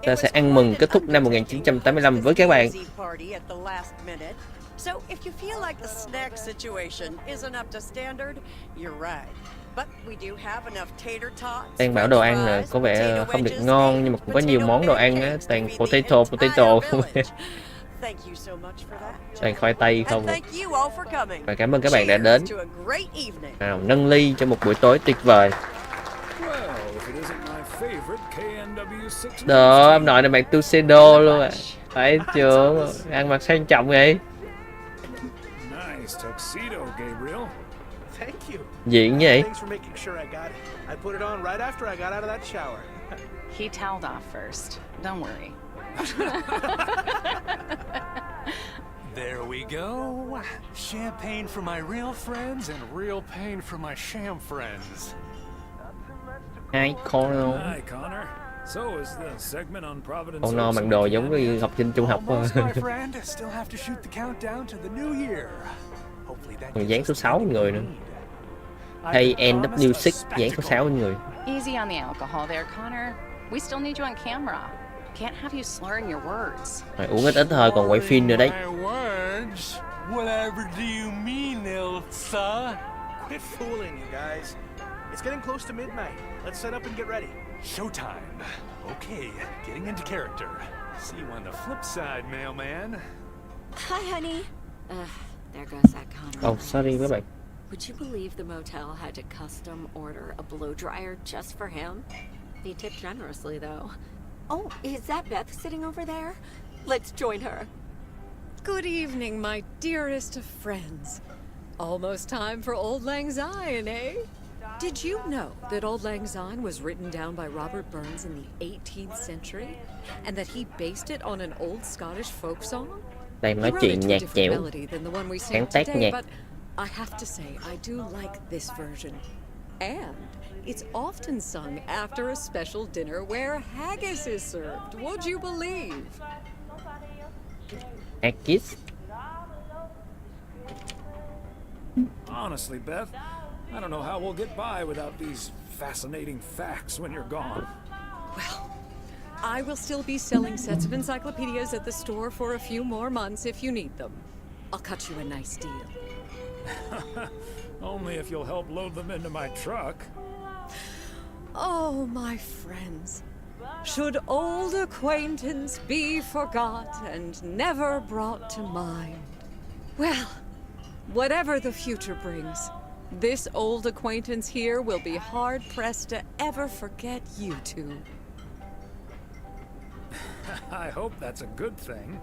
Ta sẽ ăn mừng kết thúc năm 1985 với các bạn. So if you feel like the snack situation isn't up to standard, you're right. But we do have enough tater tots. Đang bảo đồ ăn là có vẻ không được ngon nhưng mà cũng có nhiều món đồ ăn á, toàn potato. Toàn khoai tây không. Và cảm ơn các bạn đã đến. Nào, nâng ly cho một buổi tối tuyệt vời. Đó, em nội này bạn Tuxedo luôn à. Phải chưa? Ăn mặc sang trọng vậy. Diễn vậy? He toweled off first. Don't worry. There we go. Champagne for my real friends and real pain for my sham friends. Hi Connor. Hi Connor. So is the segment on Providence. Connor mặc đồ giống như học sinh trung học. Người dán số 6 người nữa. Hay NW6 dán số 6 người. Easy on the alcohol there, Connor. We still need you on camera. Can't have you slurring your words. Rồi, uống ít thôi còn quay phim nữa đấy. Whatever do you mean, Ilsa? Quit fooling, you guys. It's getting close to midnight. Let's set up and get ready. Showtime. Okay, getting into character. See you on the flip side, mailman. Hi, honey. There goes that Connor. Oh, sorry các bạn. Would you believe the motel had to custom order a blow dryer just for him? He tipped generously, though. Oh, is that Beth sitting over there? Let's join her. Good evening, my dearest of friends. Almost time for Auld Lang Syne, eh? Did you know that Auld Lang Syne was written down by Robert Burns in the 18th century, and that he based it on an old Scottish folk song? Đang nói chuyện nhạc nhẽo, sáng tác nhạc. But I have to say, I do like this version. And it's often sung after a special dinner where haggis is served. Would you believe? Haggis? Honestly, Beth, I don't know how we'll get by without these fascinating facts when you're gone. Well, I will still be selling sets of encyclopedias at the store for a few more months if you need them. I'll cut you a nice deal. Only if you'll help load them into my truck. Oh, my friends. Should old acquaintance be forgot and never brought to mind? Well, whatever the future brings, this old acquaintance here will be hard-pressed to ever forget you two. I hope that's a good thing.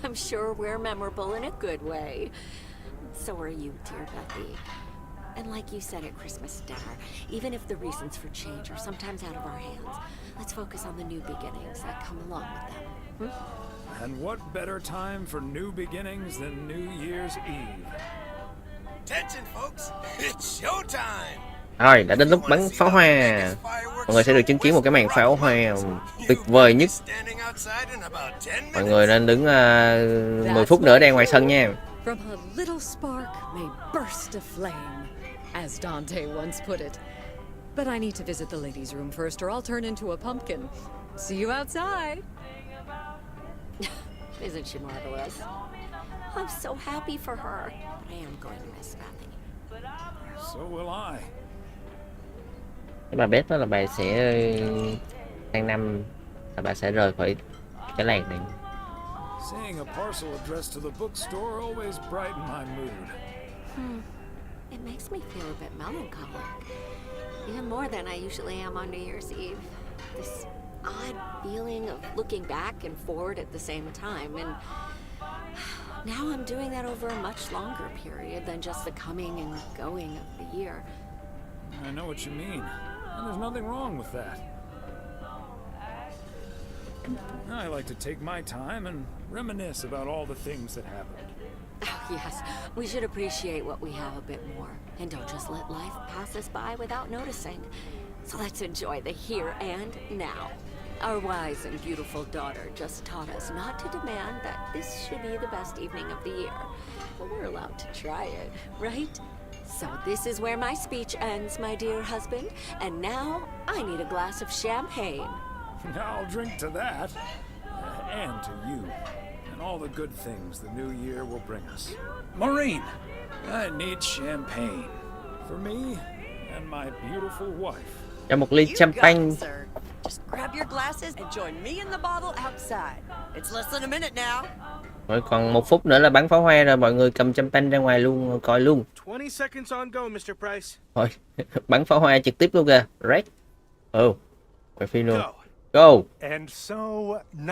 I'm sure we're memorable in a good way. So are you, dear Bethy. And like you said at Christmas dinner, even if the reasons for change are sometimes out of our hands, let's focus on the new beginnings that come along with them. And what better time for new beginnings than New Year's Eve? Attention, folks. It's showtime. Rồi, đã đến lúc bắn pháo hoa. Mọi người sẽ được chứng kiến một cái màn pháo hoa tuyệt vời nhất. Mọi người nên đứng 10 phút nữa đang ngoài sân nha. From a little spark may burst a flame, as Dante once put it. But I need to visit the ladies' room first, or I'll turn into a pumpkin. See you outside. Isn't she marvelous? I'm so happy for her. But I am going to miss Bethy. So will I. Cái bà Beth đó là bà sẽ sang năm là bà sẽ rời khỏi cái làng này. Seeing a parcel addressed to the bookstore always brightened my mood. It makes me feel a bit melancholic. Even more than I usually am on New Year's Eve. This odd feeling of looking back and forward at the same time. And now I'm doing that over a much longer period than just the coming and going of the year. I know what you mean. And there's nothing wrong with that. I like to take my time and reminisce about all the things that happened. Oh, yes, we should appreciate what we have a bit more. And don't just let life pass us by without noticing. So let's enjoy the here and now. Our wise and beautiful daughter just taught us not to demand that this should be the best evening of the year. But we're allowed to try it, right? So this is where my speech ends, my dear husband. And now I need a glass of champagne. I'll drink to that, and to you, and all the good things the new year will bring us. Maureen! I need champagne, for me and my beautiful wife. Cho một ly champagne. Just grab your glasses and join me in the bottle outside. It's less than a minute now. Rồi còn 1 phút nữa là bắn pháo hoa rồi, mọi người cầm champagne ra ngoài luôn coi luôn. 20 seconds on go, Mr. Price. Thôi, bắn pháo hoa trực tiếp luôn kìa. Red. Quay phim luôn. Go.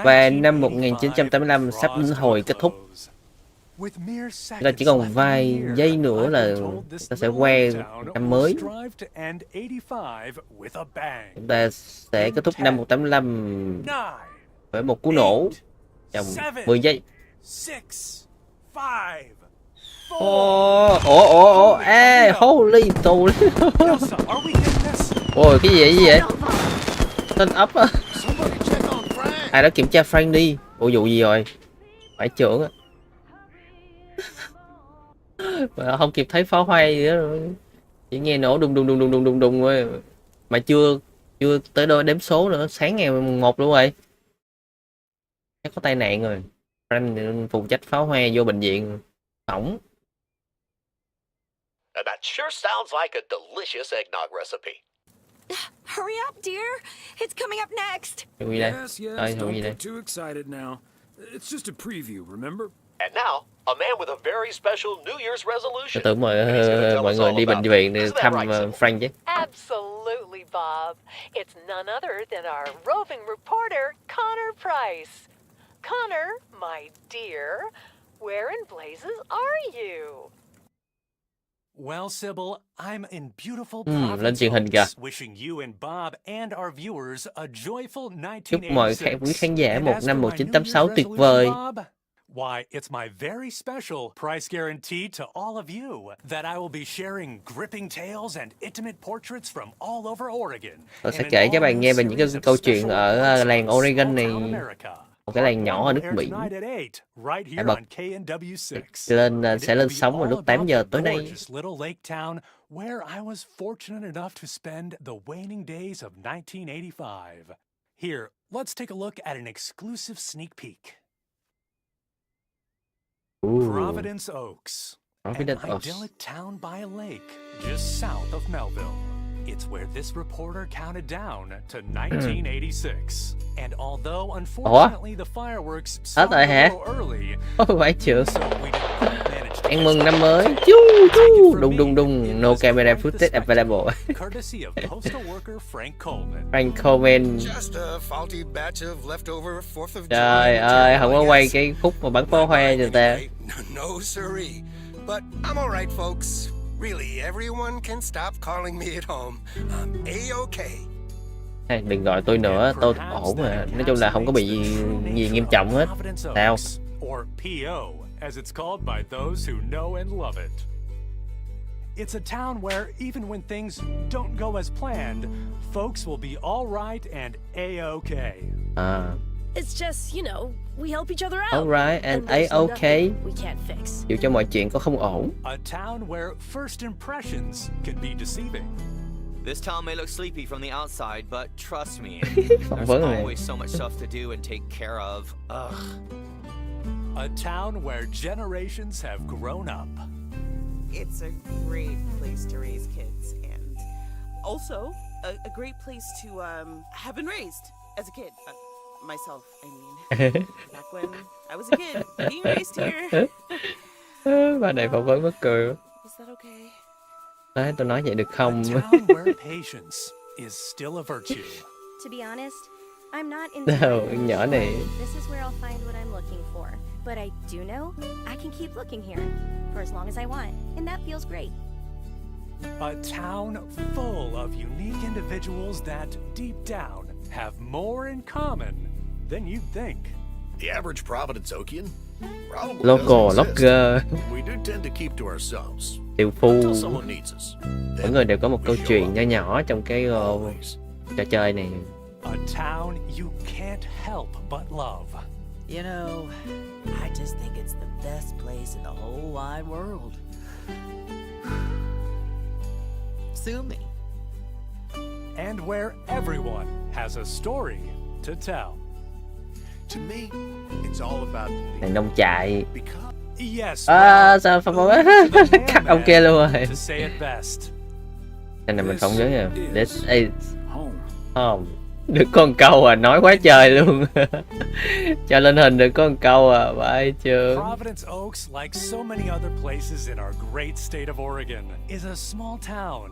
Và năm 1985 sắp đến hồi kết thúc. Là chỉ còn vài giây nữa là ta sẽ que năm mới. Chúng ta sẽ kết thúc năm 1985 với một cú nổ trong 10 giây. Holy tù. Ôi cái gì vậy? Tên ấp á. Ai đó kiểm tra Frank đi. Ủa vụ gì rồi? Phải trưởng á. Mà không kịp thấy pháo hoa gì đó rồi. Chỉ nghe nổ đùng đùng đùng đùng đùng đùng đùng thôi. Mà chưa tới đôi đếm số nữa, sáng ngày 1 luôn rồi. Chắc có tai nạn rồi. Frank phụ trách pháo hoa vô bệnh viện hỏng. That sure sounds like a delicious eggnog recipe. Hurry up, dear. It's coming up next. Yes, don't get too excited now. It's just a preview, remember? And now, a man with a very special New Year's resolution. Tưởng mọi người đi bệnh viện để thăm Frank chứ. Absolutely, Bob. It's none other than our roving reporter, Connor Price. Connor, my dear, where in blazes are you? Well, Sybil, I'm in beautiful lên truyền hình kìa. wishing you and Bob and our viewers a joyful Chúc mọi quý khán giả một năm 1986 tuyệt resolution, vời. Bob? Why, it's my very special price guarantee to all of you that I will be sharing gripping tales and intimate portraits from all over Oregon. Tôi sẽ kể các bạn nghe về những cái câu chuyện ở làng Oregon này. một cái làng nhỏ ở nước Mỹ. Sẽ lên sóng vào lúc 8 giờ tối nay. Where I was fortunate enough to spend the waning days of 1985. Here, let's take a look at an exclusive sneak peek. Providence Oaks, an idyllic town by a lake just south of Melville. It's where this reporter counted down to 1986. And although unfortunately the fireworks started a little early, phải chưa? Ăn mừng năm mới. Chú. Đùng. No camera footage available. Courtesy of postal worker Frank Coleman. Frank Coleman. Trời ơi, không có quay cái khúc mà bắn pháo hoa cho ta. No siree. But I'm all right, folks. Really, everyone can stop calling me at home. I'm a-okay. Đừng gọi tôi nữa, tôi ổn mà. Nói chung là không có bị gì nghiêm trọng hết. Sao? Or PO, as it's called by those who know and love it. It's a town where even when things don't go as planned, folks will be all right and a-okay. It's just, you know, we help each other out. All right and a-okay. We can't fix. Dù cho mọi chuyện có không ổn. A town where first impressions can be deceiving. This town may look sleepy from the outside, but trust me, there's always so much stuff to do and take care of. Ugh. A town where generations have grown up. It's a great place to raise kids, and also a great place to have been raised as a kid. Myself, I mean. Back when I was a kid, being raised here. Bà này phỏng vấn mắc cười. Is that okay? Đấy, tôi nói vậy được không? A town where patience is still a virtue. To be honest, I'm not nhỏ này. This is where I'll find what I'm looking for. But I do know I can keep looking here for as long as I want, and that feels great. A town full of unique individuals that deep down have more in common than you'd think. The average Providence Okian probably Local, doesn't exist. logger. We do tend to keep to ourselves. Tiểu phu. Until someone needs us. Mỗi người đều có một câu chuyện nhỏ nhỏ trong cái trò chơi này. A town you can't help but love. You know, I just think it's the best place in the whole wide world. Sue me. And where everyone has a story to tell. To me, it's all about Này nông trại. Yes. Sao cắt ông kia luôn rồi. To say it best. Cái này mình phỏng vấn rồi. This is home. Được con câu à, nói quá trời luôn. Cho lên hình được con câu à, phải chưa? Providence Oaks, like so many other places in our great state of Oregon, is a small town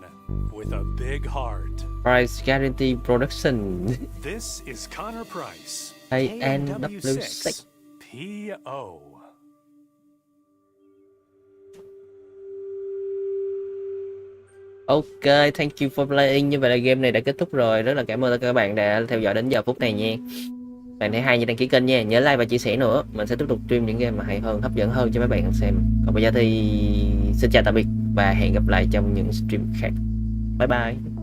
with a big heart. Price Guarantee Production. This is Connor Price. KNW6 PO. Ok, thank you for playing. Như vậy là game này đã kết thúc rồi. Rất là cảm ơn các bạn đã theo dõi đến giờ phút này nha. Bạn thấy hay như đăng ký kênh nha. Nhớ like và chia sẻ nữa. Mình sẽ tiếp tục stream những game mà hay hơn, hấp dẫn hơn cho mấy bạn xem. Còn bây giờ thì xin chào tạm biệt và hẹn gặp lại trong những stream khác. Bye bye.